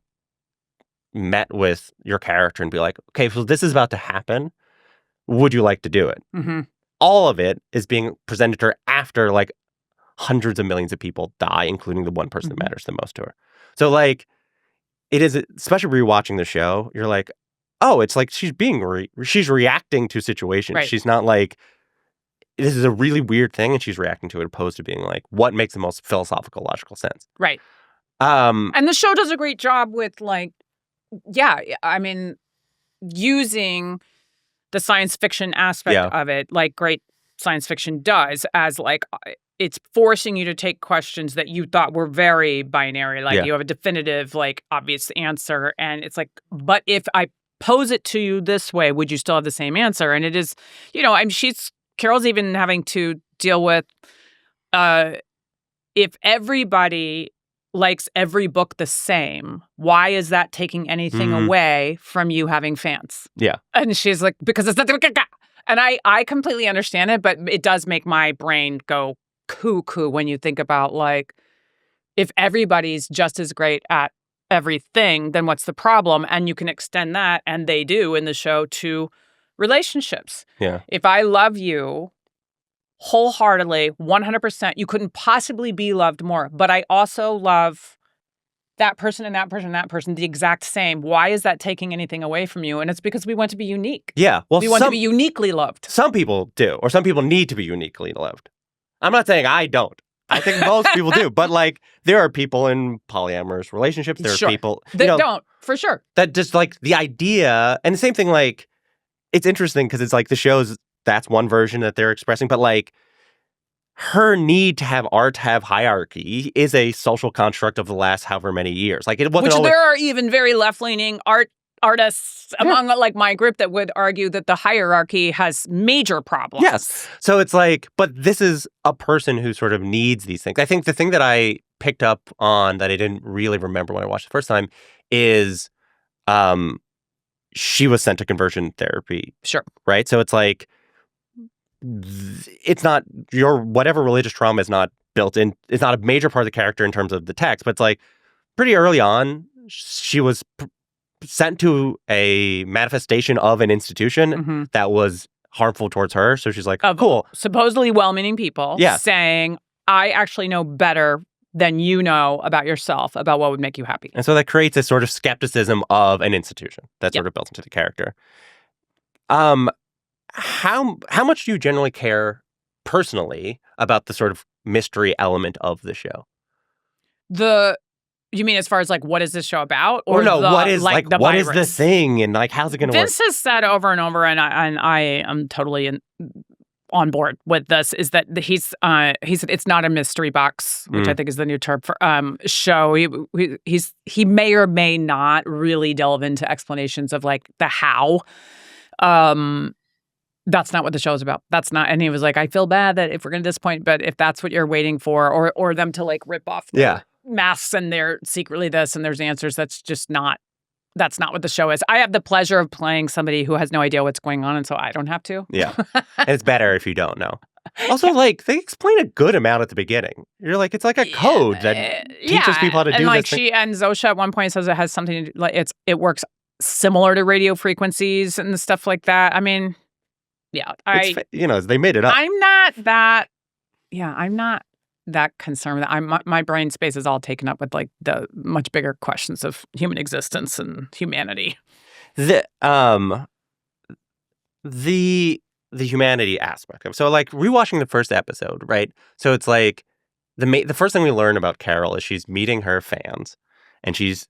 C: met with your character and be like, okay, so this is about to happen. Would you like to do it?
A: Mm-hmm.
C: All of it is being presented to her after like hundreds of millions of people die, including the one person that matters the most to her. So like, it is, especially rewatching the show, you're like, oh, it's like she's reacting to situations.
A: Right.
C: She's not like, this is a really weird thing and she's reacting to it, opposed to being like, what makes the most philosophical, logical sense?
A: Right. And the show does a great job with like, using the science fiction aspect of it, like great science fiction does, as like it's forcing you to take questions that you thought were very binary, like you have a definitive, like obvious answer, and it's like, but if I pose it to you this way, would you still have the same answer? And it is, Carol's even having to deal with if everybody likes every book the same, why is that taking anything away from you having fans?
C: Yeah.
A: And she's like, because it's not. And I completely understand it, but it does make my brain go cuckoo when you think about like, if everybody's just as great at everything, then what's the problem? And you can extend that, and they do in the show, to relationships.
C: Yeah.
A: If I love you wholeheartedly, 100%, you couldn't possibly be loved more. But I also love that person and that person and that person the exact same. Why is that taking anything away from you? And it's because we want to be unique.
C: Yeah. Well,
A: we want to be uniquely loved.
C: Some people do, or some people need to be uniquely loved. I'm not saying I don't. I think most people do. But like, there are people in polyamorous relationships. There are people
A: that don't, for sure.
C: That just like the idea, and the same thing, like, it's interesting because it's like the show's, that's one version that they're expressing, but like, her need to have art have hierarchy is a social construct of the last however many years. Like, it wasn't always...
A: There are even very left-leaning artists among like my group that would argue that the hierarchy has major problems.
C: Yes. So it's like, but this is a person who sort of needs these things. I think the thing that I picked up on that I didn't really remember when I watched the first time is she was sent to conversion therapy.
A: Sure.
C: Right? So it's like, it's not your whatever religious trauma is not built in. It's not a major part of the character in terms of the text, but it's like pretty early on, she was sent to a manifestation of an institution that was harmful towards her. So she's like, cool.
A: Supposedly well-meaning people saying, I actually know better than you know about yourself, about what would make you happy.
C: And so that creates a sort of skepticism of an institution that's sort of built into the character. How much do you generally care personally about the sort of mystery element of the show?
A: You mean as far as like what is this show about,
C: or no? What is like what is the thing, and like how's it going to work?
A: Vince has said over and over, and I am totally on board with this. Is that he said it's not a mystery box, which I think is the new term for show. He may or may not really delve into explanations of like the how. That's not what the show is about. That's not. And he was like, I feel bad that if we're going to disappoint, but if that's what you're waiting for, or them to like rip off masks and they're secretly this and there's answers, that's not what the show is. I have the pleasure of playing somebody who has no idea what's going on, and so I don't have to.
C: Yeah. And it's better if you don't know. Also, like, they explain a good amount at the beginning. You're like, it's like a code that teaches people how to do
A: like
C: this thing.
A: And Zosha at one point says it has something to do, like it works similar to radio frequencies and stuff like that. I mean, yeah,
C: they made it up.
A: I'm not that concerned with that. My brain space is all taken up with like the much bigger questions of human existence and humanity.
C: The humanity aspect of, so like rewatching the first episode, right? So it's like the first thing we learn about Carol is she's meeting her fans, and she's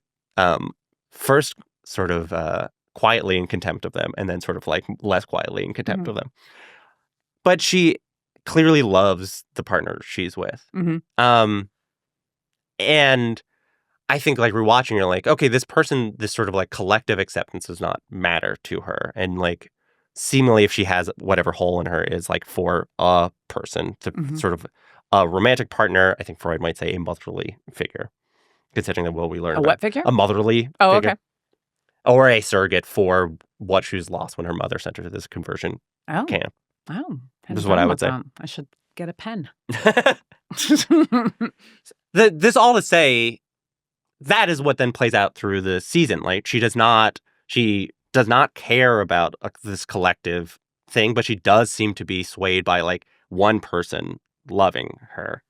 C: first sort of quietly in contempt of them, and then sort of like less quietly in contempt of them. But she clearly loves the partner she's with. And I think like rewatching, you're like, okay, this person, this sort of like collective acceptance does not matter to her. And like seemingly if she has whatever hole in her is like for a person to sort of a romantic partner, I think Freud might say a motherly figure, considering that what we learned.
A: A what figure?
C: A motherly figure.
A: Okay.
C: Or a surrogate for what she was lost when her mother sent her to this conversion camp.
A: Oh,
C: this is what I would say.
A: I should get a pen.
C: This all to say, that is what then plays out through the season. Like she does not care about this collective thing, but she does seem to be swayed by like one person loving her.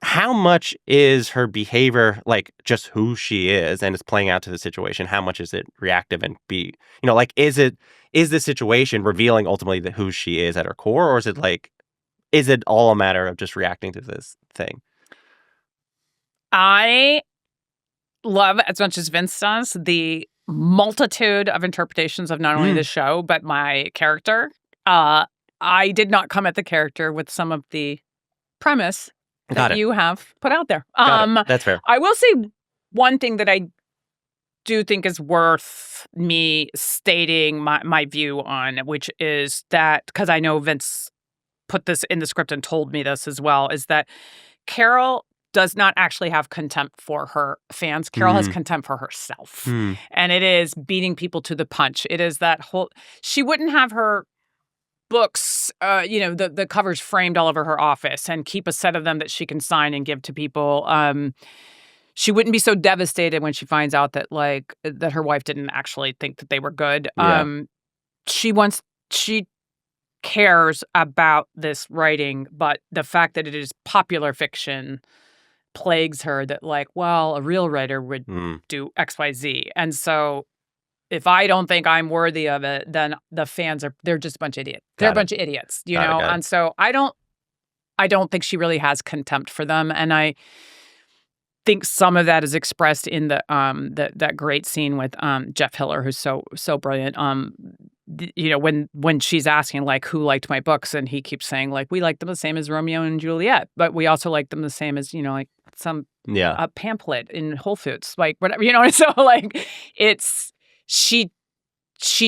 C: How much is her behavior like just who she is and is playing out to the situation? How much is it reactive and like, is the situation revealing ultimately who she is at her core, or is it all a matter of just reacting to this thing?
A: I love, as much as Vince does, the multitude of interpretations of not only the show, but my character. I did not come at the character with some of the premise that you have put out there.
C: That's fair.
A: I will say one thing that I do think is worth me stating my view on, which is that, because I know Vince put this in the script and told me this as well, is that Carol does not actually have contempt for her fans. Carol has contempt for herself. And it is beating people to the punch. It is that whole, she wouldn't have her books, the covers framed all over her office and keep a set of them that she can sign and give to people. she wouldn't be so devastated when she finds out that like that her wife didn't actually think that they were good.
C: Yeah.
A: She cares about this writing, but the fact that it is popular fiction plagues her that like, well, a real writer would do XYZ. And so if I don't think I'm worthy of it, then the fans they're just a bunch of idiots. They're a bunch of idiots, you know? And so I don't think she really has contempt for them. And I think some of that is expressed in that great scene with Jeff Hiller, who's so brilliant. You know, when she's asking like who liked my books, and he keeps saying like we like them the same as Romeo and Juliet, but we also like them the same as, you know, like some a pamphlet in Whole Foods, like whatever, you know. And so like it's she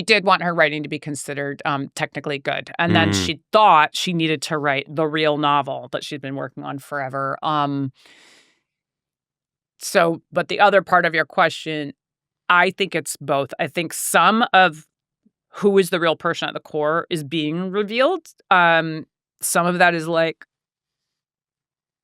A: did want her writing to be considered technically good, and then she thought she needed to write the real novel that she'd been working on forever. So, but the other part of your question, I think it's both. I think some of who is the real person at the core is being revealed. Some of that is like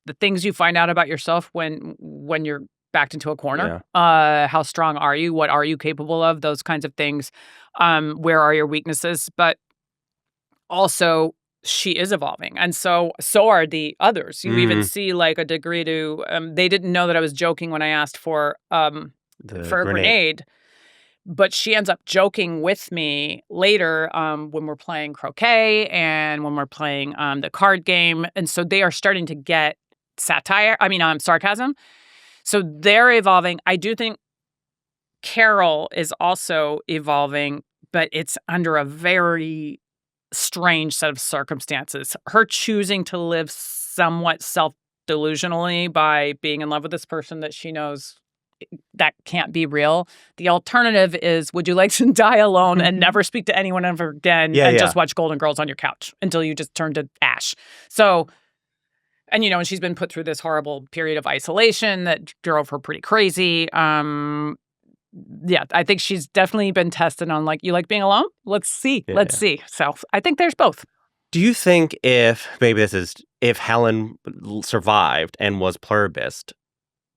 A: the things you find out about yourself when you're backed into a corner. Yeah. How strong are you? What are you capable of? Those kinds of things. Where are your weaknesses? But also, she is evolving. And so are the others. You even see like a degree to, they didn't know that I was joking when I asked for a grenade. But she ends up joking with me later when we're playing croquet and when we're playing the card game. And so they are starting to get sarcasm. So they're evolving. I do think Carol is also evolving, but it's under a very strange set of circumstances. Her choosing to live somewhat self-delusionally by being in love with this person that she knows that can't be real. The alternative is, would you like to die alone and never speak to anyone ever again just watch Golden Girls on your couch until you just turn to ash? So, and you know, and she's been put through this horrible period of isolation that drove her pretty crazy. I think she's definitely been tested on like, you like being alone? Let's see. See. So I think there's both.
C: Do you think if Helen survived and was Pluribus,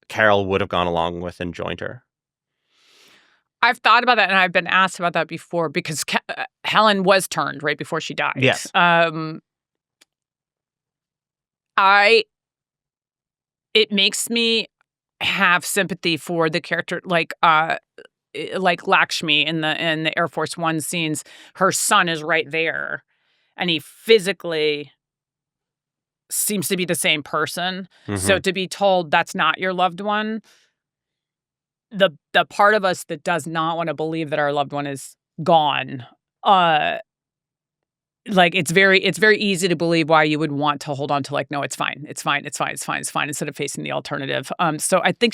C: Carol would have gone along with and joined her?
A: I've thought about that, and I've been asked about that before because Helen was turned right before she died.
C: Yes.
A: It makes me have sympathy for the character, like Lakshmi in the Air Force One scenes. Her son is right there, and he physically seems to be the same person. So to be told that's not your loved one, the part of us that does not want to believe that our loved one is gone, like it's very easy to believe why you would want to hold on to like, no, it's fine, instead of facing the alternative. So I think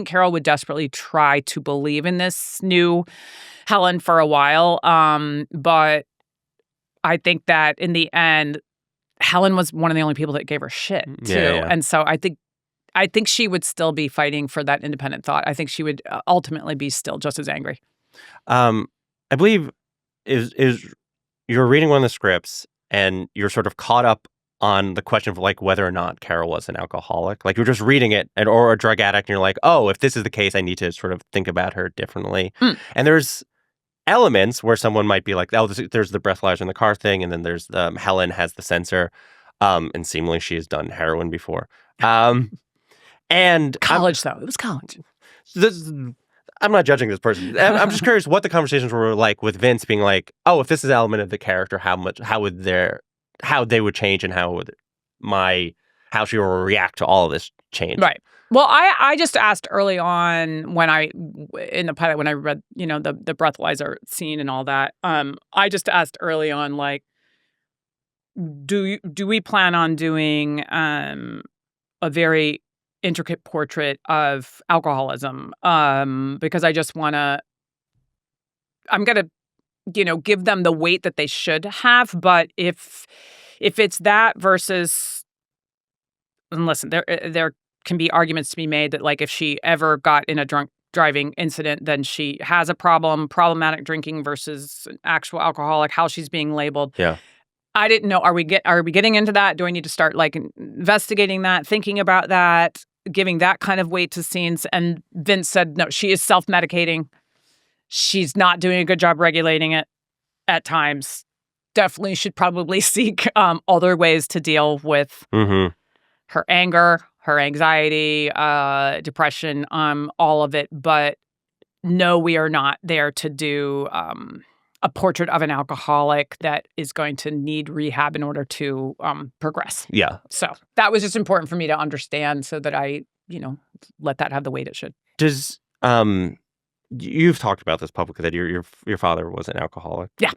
A: Carol would desperately try to believe in this new Helen for a while. But I think that in the end, Helen was one of the only people that gave her shit too. Yeah. And so I think she would still be fighting for that independent thought. I think she would ultimately be still just as angry.
C: I believe is you're reading one of the scripts and you're sort of caught up on the question of like whether or not Carol was an alcoholic. Like you're just reading it or a drug addict, and you're like, oh, if this is the case, I need to sort of think about her differently. And there's elements where someone might be like, oh, there's the breathalyzer in the car thing, and then there's Helen has the sensor, and seemingly she has done heroin before. And
A: college though, it was college.
C: I'm not judging this person. I'm just curious what the conversations were like with Vince being like, oh, if this is an element of the character, how they would change, and how she will react to all of this change.
A: Right. Well, I just asked early on in the pilot when I read, you know, the breathalyzer scene and all that. I just asked early on, like, do we plan on doing a very intricate portrait of alcoholism? Because I just want to. I'm gonna, you know, give them the weight that they should have. But if it's that versus, and listen, there can be arguments to be made that like if she ever got in a drunk driving incident, then she has a problematic drinking versus an actual alcoholic, how she's being labeled.
C: Yeah.
A: I didn't know. Are we getting into that? Do I need to start like investigating that, thinking about that, giving that kind of weight to scenes? And Vince said, no, she is self-medicating. She's not doing a good job regulating it at times. Definitely should probably seek other ways to deal with her anger, her anxiety, depression, all of it. But no, we are not there to do a portrait of an alcoholic that is going to need rehab in order to progress.
C: Yeah.
A: So that was just important for me to understand so that I, let that have the weight it should.
C: Does you've talked about this publicly that your father was an alcoholic.
A: Yeah.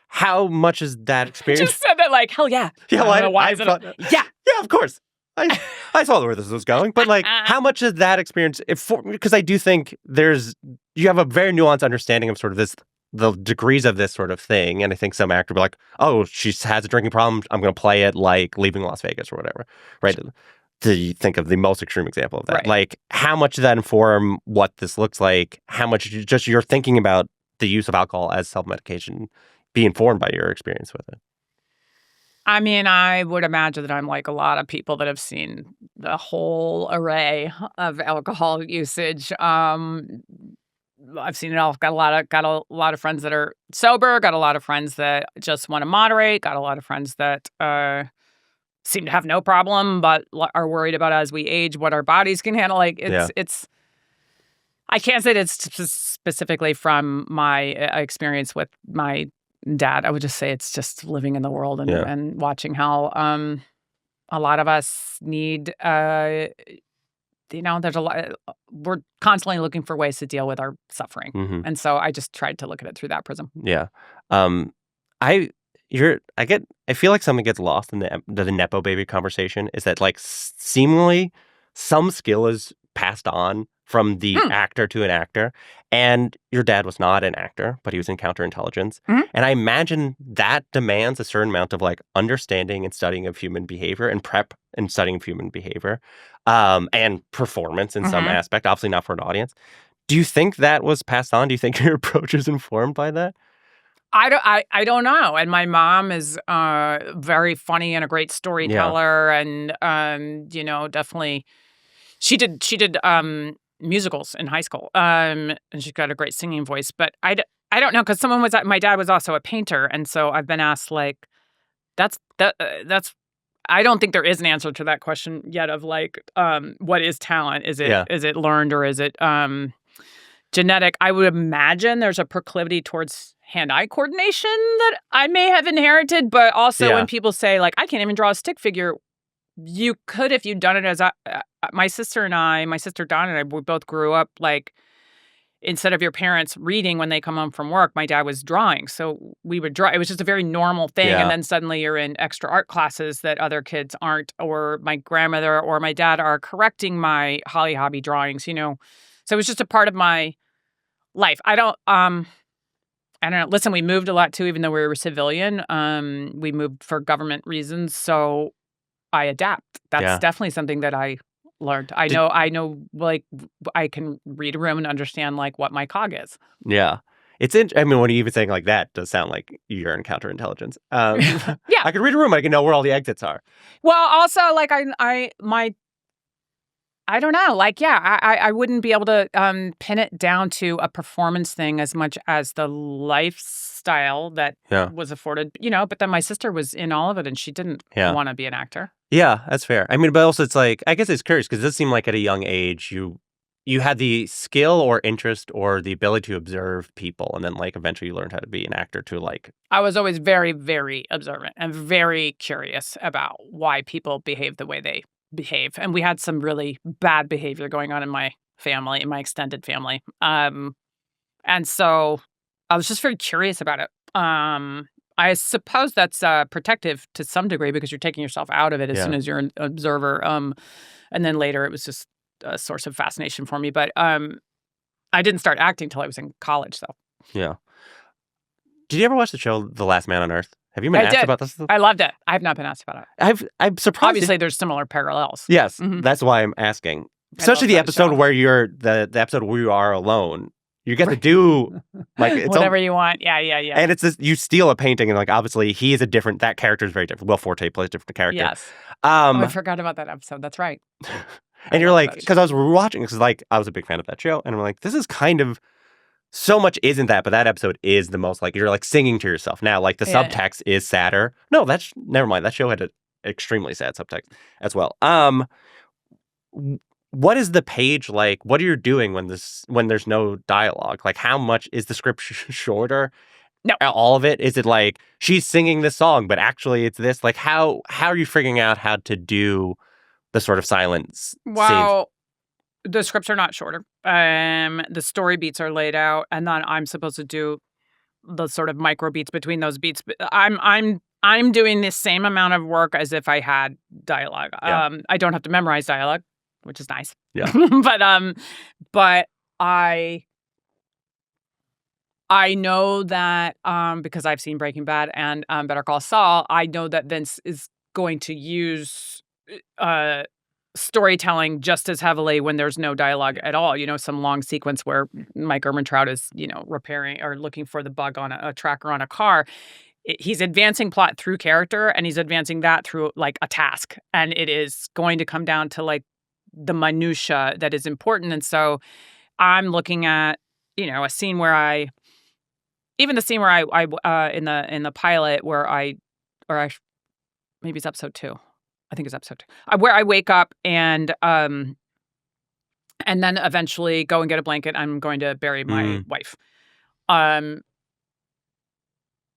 C: How much is that experience?
A: I just said that like, hell yeah.
C: Yeah,
A: I don't know why
C: yeah, of course. I saw where this was going, but like, how much is that experience? Because I do think you have a very nuanced understanding of sort of the degrees of this sort of thing, and I think some actor will be like, oh, she has a drinking problem, I'm going to play it like Leaving Las Vegas or whatever, right? To think of the most extreme example of that.
A: Right.
C: Like, how much does that inform what this looks like? How much just you're thinking about the use of alcohol as self-medication be informed by your experience with it?
A: I mean, I would imagine that I'm like a lot of people that have seen the whole array of alcohol usage. I've seen it all. Got a lot of friends that are sober. Got a lot of friends that just want to moderate. Got a lot of friends that seem to have no problem, but are worried about as we age what our bodies can handle. Like it's. I can't say that it's specifically from my experience with my dad. I would just say it's just living in the world and watching how a lot of us need. There's a lot. We're constantly looking for ways to deal with our suffering, and so I just tried to look at it through that prism.
C: Yeah, I feel like something gets lost in the Nepo baby conversation. Is that like seemingly some skill is passed on from the actor to an actor, and your dad was not an actor, but he was in counterintelligence, and I imagine that demands a certain amount of like understanding and studying of human behavior and prep and studying of human behavior, and performance in some aspect. Obviously, not for an audience. Do you think that was passed on? Do you think your approach is informed by that?
A: I don't know. And my mom is very funny and a great storyteller, and definitely she did musicals in high school, and she's got a great singing voice. But I don't know, because my dad was also a painter, and so I've been asked like that's I don't think there is an answer to that question yet of like what is talent? Is it learned or is it genetic? I would imagine there's a proclivity towards hand-eye coordination that I may have inherited, but also when people say like I can't even draw a stick figure, you could if you'd done it as my sister Dawn and I, we both grew up like instead of your parents reading when they come home from work, my dad was drawing. So we would draw. It was just a very normal thing. Yeah. And then suddenly you're in extra art classes that other kids aren't, or my grandmother or my dad are correcting my Holly Hobby drawings, So it was just a part of my life. I don't know. Listen, we moved a lot too, even though we were civilian. We moved for government reasons. So I adapt. That's definitely something that I learned. I know, like, I can read a room and understand, like, what my cog is.
C: Yeah. I mean, when you even saying like that, does sound like you're in counterintelligence. Yeah. I can read a room. I can know where all the exits are.
A: Well, also, like, I don't know. Like, I wouldn't be able to pin it down to a performance thing as much as the lifestyle that was afforded, but then my sister was in all of it and she didn't want to be an actor.
C: Yeah, that's fair. I mean, but also it's like, I guess it's curious because it does seem like at a young age, you had the skill or interest or the ability to observe people. And then like eventually you learned how to be an actor to like.
A: I was always very, very observant and very curious about why people behave the way they behave. And we had some really bad behavior going on in my family, in my extended family. And so I was just very curious about it. I suppose that's protective to some degree because you're taking yourself out of it as soon as you're an observer. And then later it was just a source of fascination for me. But I didn't start acting till I was in college, though.
C: Yeah. Did you ever watch the show The Last Man on Earth? Have you been asked about this?
A: I loved it. I have not been asked about it.
C: I'm surprised.
A: Obviously, there's similar parallels.
C: Yes, that's why I'm asking. Especially the episode where the episode where you are alone. You get to do like it's
A: whatever you want. Yeah.
C: And it's this, you steal a painting, and like obviously he is a different. That character is very different. Will Forte plays a different character.
A: Yes. I forgot about that episode. That's right.
C: And you're like, because I was rewatching, because like I was a big fan of that show, and I'm like, this is kind of so much isn't that, but that episode is the most like you're like singing to yourself. Now, like the subtext is sadder. No, that's never mind. That show had an extremely sad subtext as well. What is the page like? What are you doing when there's no dialogue? Like, how much is the script shorter?
A: No,
C: all of it. Is it like she's singing this song, but actually it's this? Like, how are you figuring out how to do the sort of silence?
A: Well, the scripts are not shorter. The story beats are laid out, and then I'm supposed to do the sort of micro beats between those beats. But I'm doing the same amount of work as if I had dialogue.
C: Yeah.
A: I don't have to memorize dialogue, which is nice.
C: Yeah.
A: but I know that because I've seen Breaking Bad and Better Call Saul, I know that Vince is going to use storytelling just as heavily when there's no dialogue at all. Some long sequence where Mike Ehrmantraut is, repairing or looking for the bug on a tracker on a car. He's advancing plot through character, and he's advancing that through like a task. And it is going to come down to like the minutia that is important. And so I'm looking at, a scene where even the scene where I in the pilot where maybe it's episode 2. I think it's episode 2, where I wake up and then eventually go and get a blanket. I'm going to bury my wife. I'm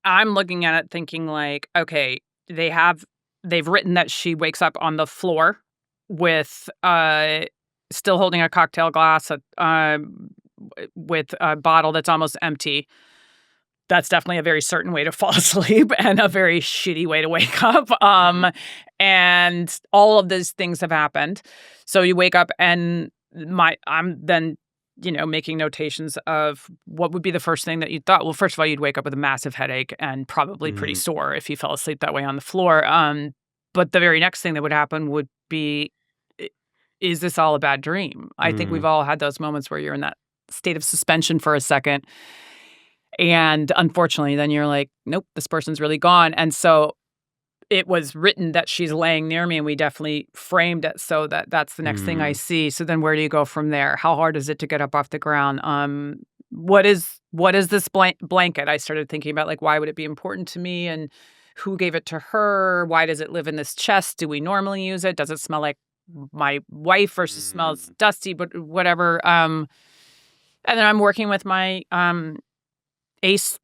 A: looking at it thinking like, okay, they've written that she wakes up on the floor with still holding a cocktail glass with a bottle that's almost empty. That's definitely a very certain way to fall asleep and a very shitty way to wake up. And all of these things have happened. So you wake up and I'm then, making notations of what would be the first thing that you thought. Well, first of all, you'd wake up with a massive headache and probably pretty sore if you fell asleep that way on the floor. But the very next thing that would happen would be, is this all a bad dream? I think we've all had those moments where you're in that state of suspension for a second. And unfortunately, then you're like, nope, this person's really gone. And so it was written that she's laying near me, and we definitely framed it so that that's the next thing I see. So then where do you go from there? How hard is it to get up off the ground? What is this blanket? I started thinking about like, why would it be important to me, and who gave it to her? Why does it live in this chest? Do we normally use it? Does it smell like my wife versus smells dusty, but whatever. And then I'm working with my ace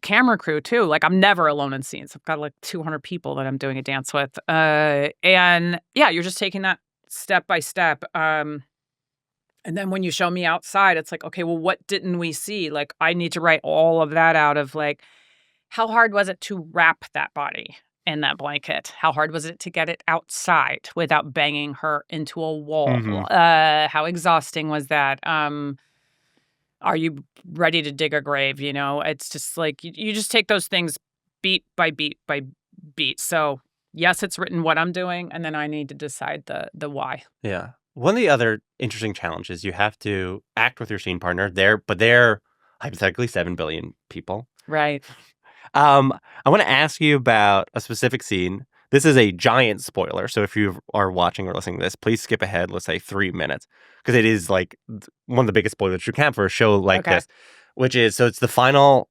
A: camera crew too. Like I'm never alone in scenes. I've got like 200 people that I'm doing a dance with. And yeah, you're just taking that step by step. And then when you show me outside, it's like, okay, well, what didn't we see? Like I need to write all of that out of like, how hard was it to wrap that body in that blanket? How hard was it to get it outside without banging her into a wall? How exhausting was that? Are you ready to dig a grave? It's just like you just take those things beat by beat by beat. So yes, it's written what I'm doing, and then I need to decide the why.
C: Yeah. One of the other interesting challenges, you have to act with your scene partner. They're hypothetically 7 billion people.
A: Right.
C: I want to ask you about a specific scene. This is a giant spoiler, so if you are watching or listening to this, please skip ahead, let's say 3 minutes, because it is like one of the biggest spoilers you can for a show like this, which is, so it's the final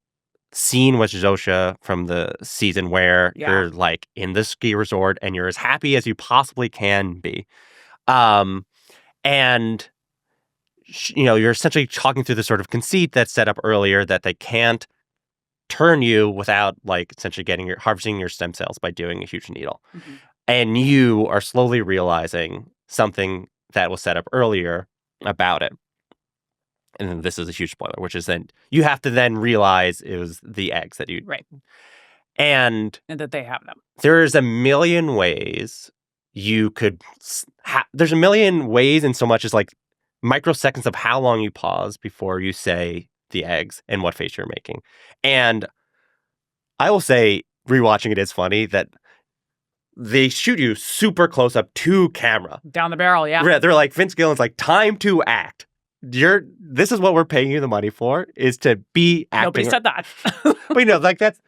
C: scene with Zosha from the season where you're like in the ski resort and you're as happy as you possibly can be. And, you're essentially talking through the sort of conceit that's set up earlier that they can't turn you without like essentially harvesting your stem cells by doing a huge needle. And you are slowly realizing something that was set up earlier about it. And then this is a huge spoiler, which is then you have to then realize it was the eggs that you...
A: Right.
C: And
A: that they have them.
C: There's a million ways you could... There's a million ways in so much as like microseconds of how long you pause before you say the eggs and what face you're making. And I will say, rewatching it is funny that they shoot you super close up to camera.
A: Down the barrel, yeah.
C: They're like, Vince Gilligan's like, time to act. this is what we're paying you the money for, is to be acting.
A: Nobody said that.
C: But like that's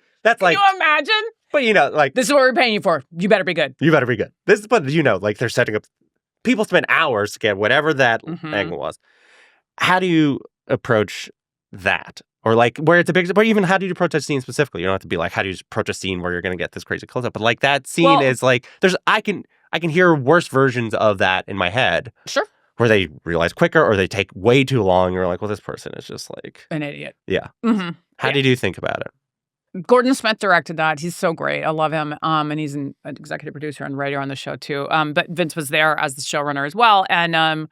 C: like.
A: Can you imagine?
C: But like
A: this is what we're paying you for. You better be good.
C: You better be good. This is what like they're setting up. People spend hours to get whatever that angle was. How do you approach that? Or like where it's a big, but even how do you approach that scene specifically? You don't have to be like, how do you approach a scene where you're going to get this crazy close up? But like that scene is like, I can hear worse versions of that in my head.
A: Sure.
C: Where they realize quicker or they take way too long. And you're like, well, this person is just like
A: an idiot.
C: Yeah. How did you think about it?
A: Gordon Smith directed that. He's so great. I love him. And he's an executive producer and writer on the show too. But Vince was there as the showrunner as well. And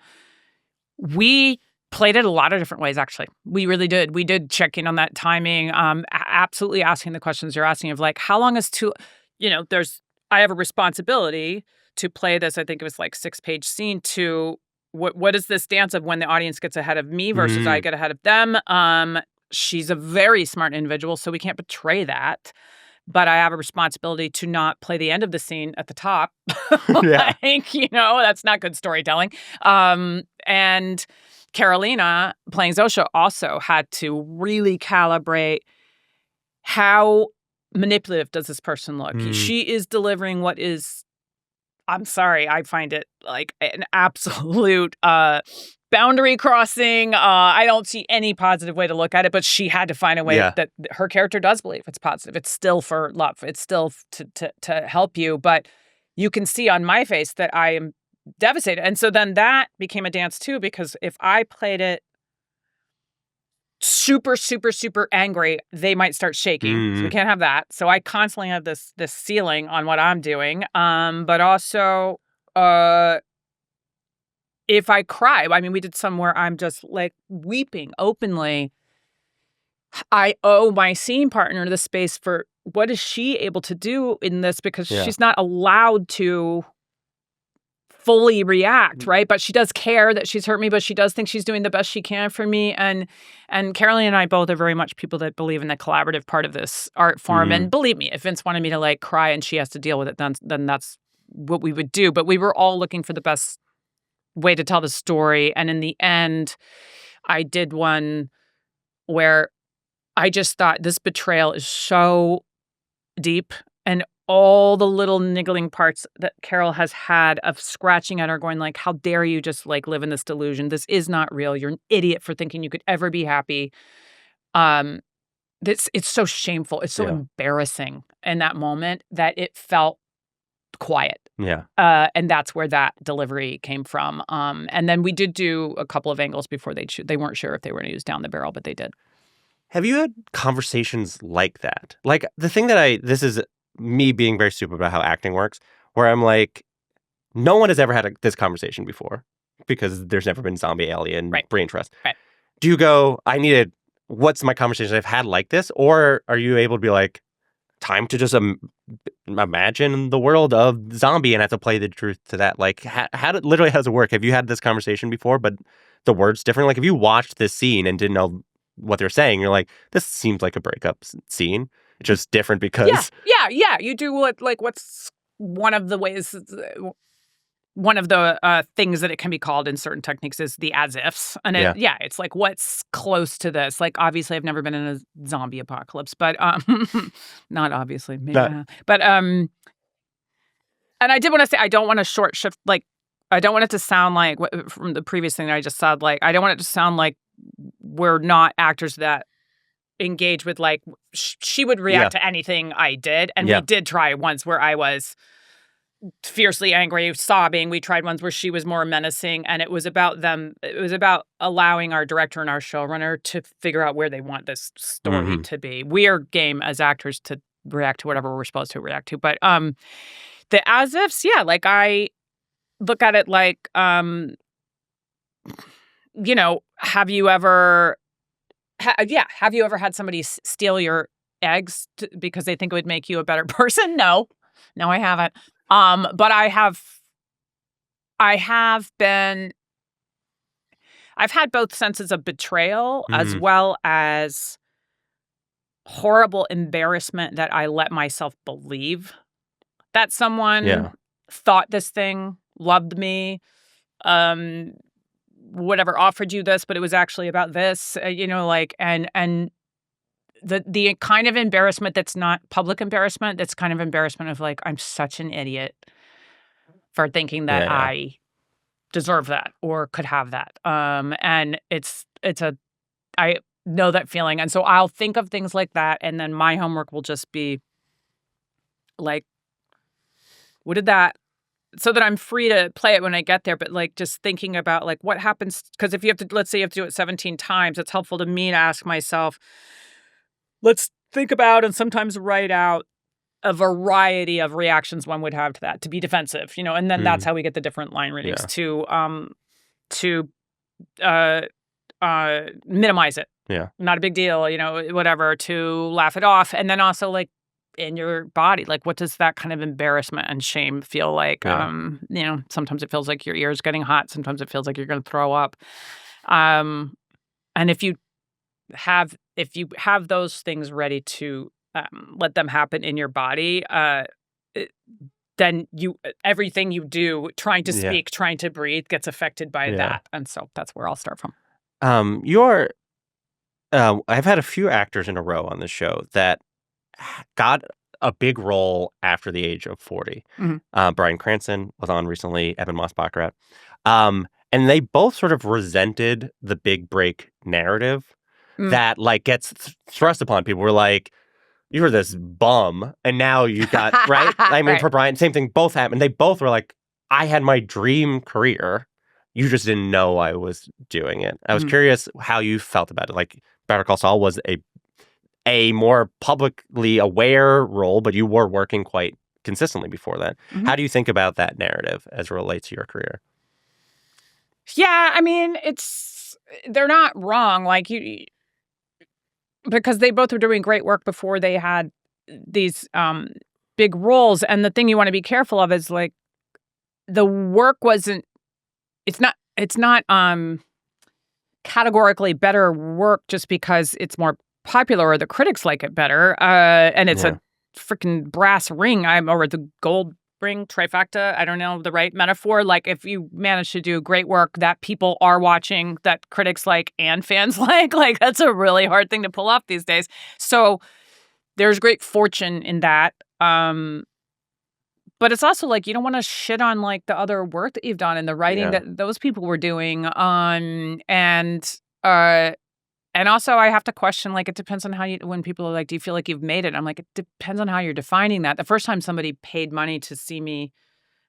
A: we played it a lot of different ways, actually. We really did. We did check in on that timing, absolutely asking the questions you're asking of like, how long is too, I have a responsibility to play this, I think it was like 6-page scene to what is this dance of when the audience gets ahead of me versus I get ahead of them. She's a very smart individual, so we can't betray that. But I have a responsibility to not play the end of the scene at the top. That's not good storytelling. And Carolina, playing Zosha, also had to really calibrate how manipulative does this person look. She is delivering what is, I'm sorry, I find it like an absolute boundary crossing. I don't see any positive way to look at it, but she had to find a way that her character does believe it's positive. It's still for love. It's still to help you. But you can see on my face that I am devastated. And so then that became a dance too, because if I played it super, super, super angry, they might start shaking. So we can't have that. So I constantly have this ceiling on what I'm doing. But also, if I cry, I mean, we did some where I'm just like weeping openly. I owe my scene partner the space for what is she able to do in this, because she's not allowed to fully react, right? But she does care that she's hurt me, but she does think she's doing the best she can for me. And Caroline and I both are very much people that believe in the collaborative part of this art form. And believe me, if Vince wanted me to like cry and she has to deal with it, then that's what we would do. But we were all looking for the best way to tell the story. And in the end, I did one where I just thought this betrayal is so deep, and all the little niggling parts that Carol has had of scratching at her, going like, how dare you just like live in this delusion? This is not real. You're an idiot for thinking you could ever be happy. It's so shameful. It's so embarrassing in that moment that it felt quiet.
C: Yeah.
A: And that's where that delivery came from. And then we did do a couple of angles before they weren't sure if they were going to use down the barrel, but they did.
C: Have you had conversations like that? Like the thing that this is me being very stupid about how acting works, where I'm like, no one has ever had this conversation before because there's never been zombie alien brain trust.
A: Right.
C: Do you go, what's my conversation I've had like this? Or are you able to be like, time to just imagine the world of zombie and have to play the truth to that? Like, how does it work? Have you had this conversation before, but the word's different? Like, if you watched this scene and didn't know what they're saying, you're like, this seems like a breakup scene. It's just different because...
A: Yeah. You do what's one of the ways... One of the things that it can be called in certain techniques is the as-ifs. And it's like, what's close to this? Like, obviously, I've never been in a zombie apocalypse, but not obviously. Maybe, but, and I did want to say, I don't want to short shift, like, I don't want it to sound like, from the previous thing that I just said, like, I don't want it to sound like we're not actors that engage with, like, she would react to anything I did. And we did try once where I was fiercely angry, sobbing. We tried ones where she was more menacing, and it was about them. It was about allowing our director and our showrunner to figure out where they want this story to be. We are game as actors to react to whatever we're supposed to react to. But the as-ifs, like I look at it like, have you ever had somebody steal your eggs because they think it would make you a better person? No, I haven't. But I've had both senses of betrayal as well as horrible embarrassment that I let myself believe that someone thought this thing, loved me, whatever offered you this, but it was actually about this, like, and the kind of embarrassment that's not public embarrassment, that's kind of embarrassment of like, I'm such an idiot for thinking that I deserve that or could have that. And I know that feeling. And so I'll think of things like that. And then my homework will just be like, what did that, so that I'm free to play it when I get there. But like just thinking about like what happens, because if you have to, let's say you have to do it 17 times, it's helpful to me to ask myself, let's think about and sometimes write out a variety of reactions one would have to that, to be defensive, and then that's how we get the different line readings to minimize it.
C: Yeah.
A: Not a big deal, whatever, to laugh it off. And then also like in your body, like what does that kind of embarrassment and shame feel like? Sometimes it feels like your ear's getting hot. Sometimes it feels like you're going to throw up. And if you have those things ready to let them happen in your body, then everything you do, trying to speak, trying to breathe, gets affected by that. And so that's where I'll start from.
C: I've had a few actors in a row on this show that got a big role after the age of 40.
A: Mm-hmm.
C: Bryan Cranston was on recently, Evan Moss-Baccarat. And they both sort of resented the big break narrative that like gets thrust upon people. We're like, you were this bum, and now you got, right? I mean, for Bryan, same thing, both happened. They both were like, I had my dream career. You just didn't know I was doing it. I was curious how you felt about it. Like, Better Call Saul was a more publicly aware role, but you were working quite consistently before that. Mm-hmm. How do you think about that narrative as it relates to your career?
A: Yeah, I mean, they're not wrong. Like, because they both were doing great work before they had these big roles. And the thing you want to be careful of is like the work wasn't. It's not categorically better work just because it's more popular or the critics like it better. And it's a freaking brass ring. Or the gold ring trifecta. I don't know the right metaphor. Like if you manage to do great work that people are watching, that critics like and fans like that's a really hard thing to pull off these days. So there's great fortune in that. But it's also like you don't want to shit on like the other work that you've done and the writing that those people were doing. And also I have to question, like, it depends on when people are like, do you feel like you've made it? I'm like, it depends on how you're defining that. The first time somebody paid money to see me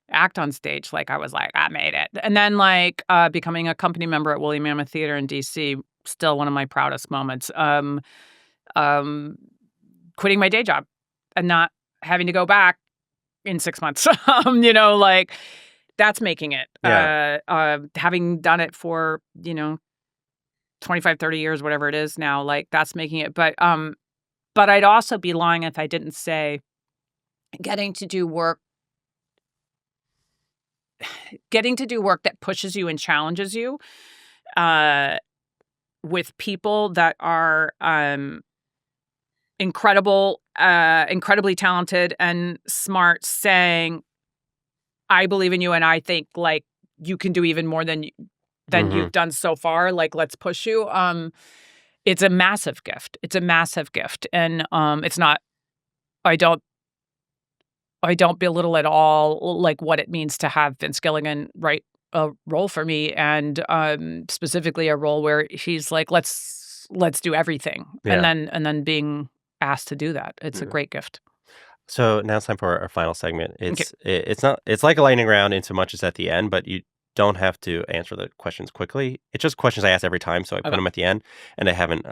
A: act on stage, like I was like, I made it. And then like becoming a company member at Woolly Mammoth Theater in DC, still one of my proudest moments. Quitting my day job and not having to go back in 6 months, like that's making it. Having done it for, 25, 30 years, whatever it is now, like that's making it. But I'd also be lying if I didn't say getting to do work that pushes you and challenges you with people that are incredibly talented and smart, saying, I believe in you and I think like you can do even more than you've done so far. Like, let's push you. It's a massive gift. And it's not, I don't belittle at all like what it means to have Vince Gilligan write a role for me, and specifically a role where he's like, let's do everything. And then being asked to do that. It's a great gift.
C: So now it's time for our final segment. It's like a lightning round in so much as at the end, but you don't have to answer the questions quickly. It's just questions I ask every time, so I put them at the end, and I haven't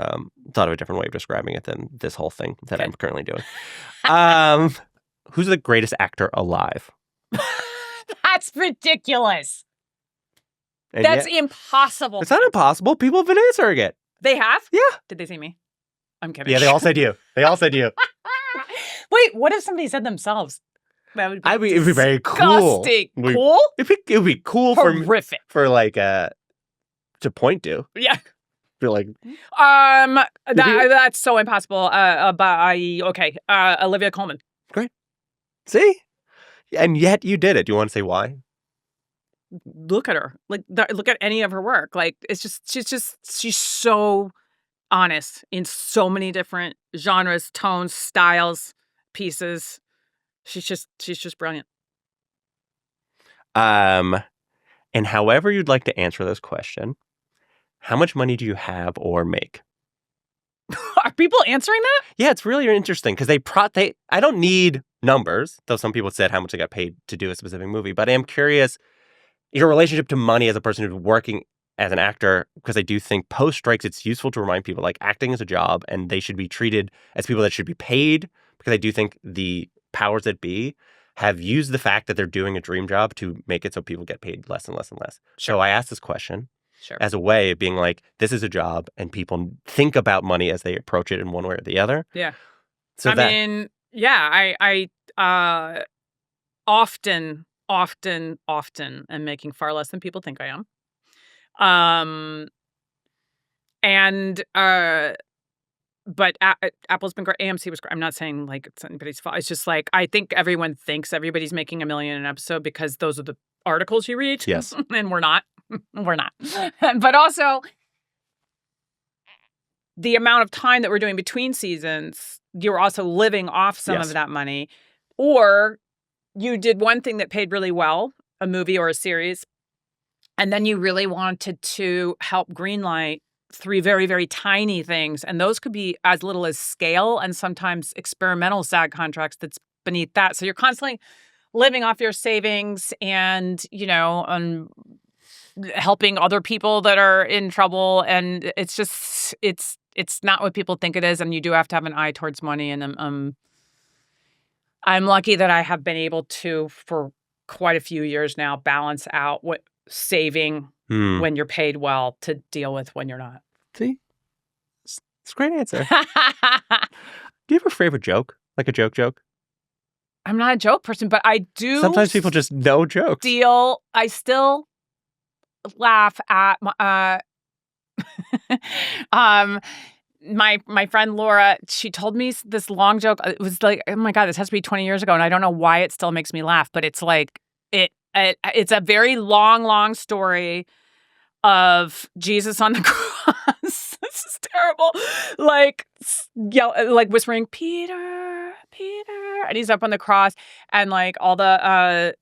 C: thought of a different way of describing it than this whole thing that I'm currently doing. Who's the greatest actor alive?
A: That's ridiculous. And that's impossible.
C: It's not impossible. People have been answering it.
A: They have?
C: Yeah.
A: Did they say me? I'm kidding.
C: Yeah, they all said you.
A: Wait, what if somebody said themselves? That would be
C: it'd be very cool.
A: Cool?
C: It'd be cool.
A: Horrific.
C: for like to point to.
A: Yeah.
C: Feel like
A: that's so impossible. Olivia Colman.
C: Great. See? And yet you did it. Do you want to say why?
A: look at her. Like, look at any of her work. Like, it's just she's so honest in so many different genres, tones, styles, pieces. She's just brilliant.
C: And however you'd like to answer this question, how much money do you have or make?
A: Are people answering that?
C: Yeah, it's really interesting because I don't need numbers, though some people said how much they got paid to do a specific movie. But I am curious your relationship to money as a person who's working as an actor, because I do think post-strikes, it's useful to remind people like acting is a job and they should be treated as people that should be paid, because I do think the powers that be have used the fact that they're doing a dream job to make it so people get paid less and less and less.
A: Sure.
C: So I asked this question
A: Sure.
C: as a way of being like, this is a job and people think about money as they approach it in one way or the other.
A: Yeah.
C: So
A: I often am making far less than people think I am. But Apple's been great. AMC was great. I'm not saying like it's anybody's fault. It's just like I think everyone thinks everybody's making $1 million an episode because those are the articles you read.
C: Yes.
A: And we're not. We're not. But also the amount of time that we're doing between seasons, you're also living off some of that money. Or you did one thing that paid really well, a movie or a series, and then you really wanted to help greenlight 3 very, very tiny things. And those could be as little as scale and sometimes experimental SAG contracts that's beneath that. So you're constantly living off your savings and, helping other people that are in trouble. And it's just, it's not what people think it is. And you do have to have an eye towards money. And I'm lucky that I have been able to, for quite a few years now, balance out what saving when you're paid well to deal with when you're not.
C: See? It's a great answer. Do you have a favorite joke? Like a joke?
A: I'm not a joke person, but I do.
C: Sometimes people just know jokes.
A: I still laugh at my friend Laura. She told me this long joke. It was like, oh my God, this has to be 20 years ago. And I don't know why it still makes me laugh, but it's like, it's a very long story of Jesus on the cross. This is terrible. Like whispering, Peter, and he's up on the cross, and like all the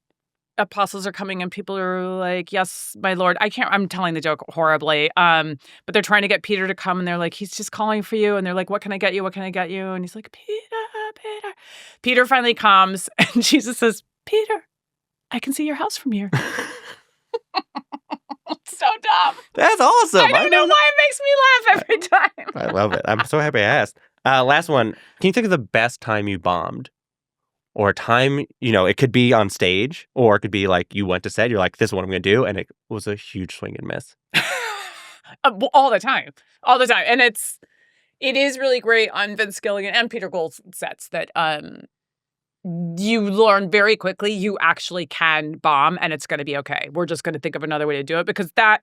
A: apostles are coming, and people are like, "Yes, my Lord." I'm telling the joke horribly. But they're trying to get Peter to come, and they're like, "He's just calling for you," and they're like, "What can I get you? What can I get you?" And he's like, Peter. Peter finally comes, and Jesus says, "Peter, I can see your house from here." So dumb.
C: That's awesome.
A: I don't know why it makes me laugh every time.
C: I love it. I'm so happy I asked. Last one. Can you think of the best time you bombed? Or a time, it could be on stage, or it could be like you went to set, you're like, this is what I'm going to do, and it was a huge swing and miss.
A: All the time. And it is really great on Vince Gilligan and Peter Gould's sets that you learn very quickly you actually can bomb and it's going to be okay. We're just going to think of another way to do it, because that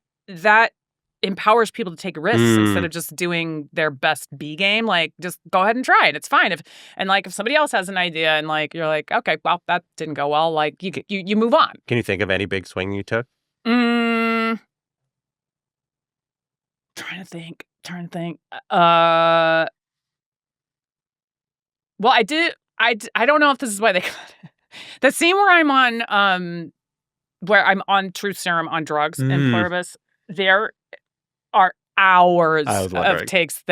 A: empowers people to take risks instead of just doing their best B game. Like, just go ahead and try it. It's fine. If somebody else has an idea and like you're like, okay, well, that didn't go well, like you move on.
C: Can you think of any big swing you took?
A: Trying to think. Well, I did. I don't know if this is why they got it. The scene where I'm on Truth Serum on drugs in Pluribus, there are hours of takes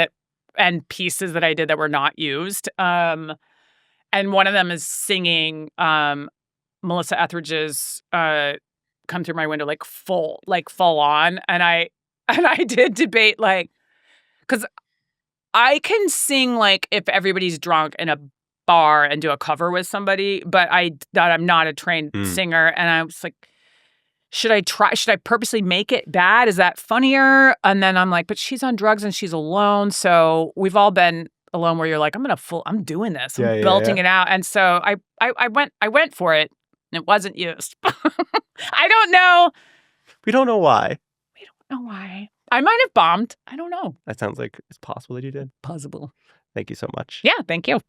A: and pieces that I did that were not used. And one of them is singing Melissa Etheridge's "Come Through My Window" like full on. And I did debate, like, because I can sing like if everybody's drunk in a bar and do a cover with somebody, but I'm not a trained singer. And I was like, should I purposely make it bad? Is that funnier? And then I'm like, but she's on drugs and she's alone. So we've all been alone where you're like, I'm doing this. I'm belting it out. And so I went for it, and it wasn't used. I don't know.
C: We don't know why.
A: I might have bombed. I don't know.
C: That sounds like it's possible that you did.
A: Possible.
C: Thank you so much.
A: Yeah, thank you.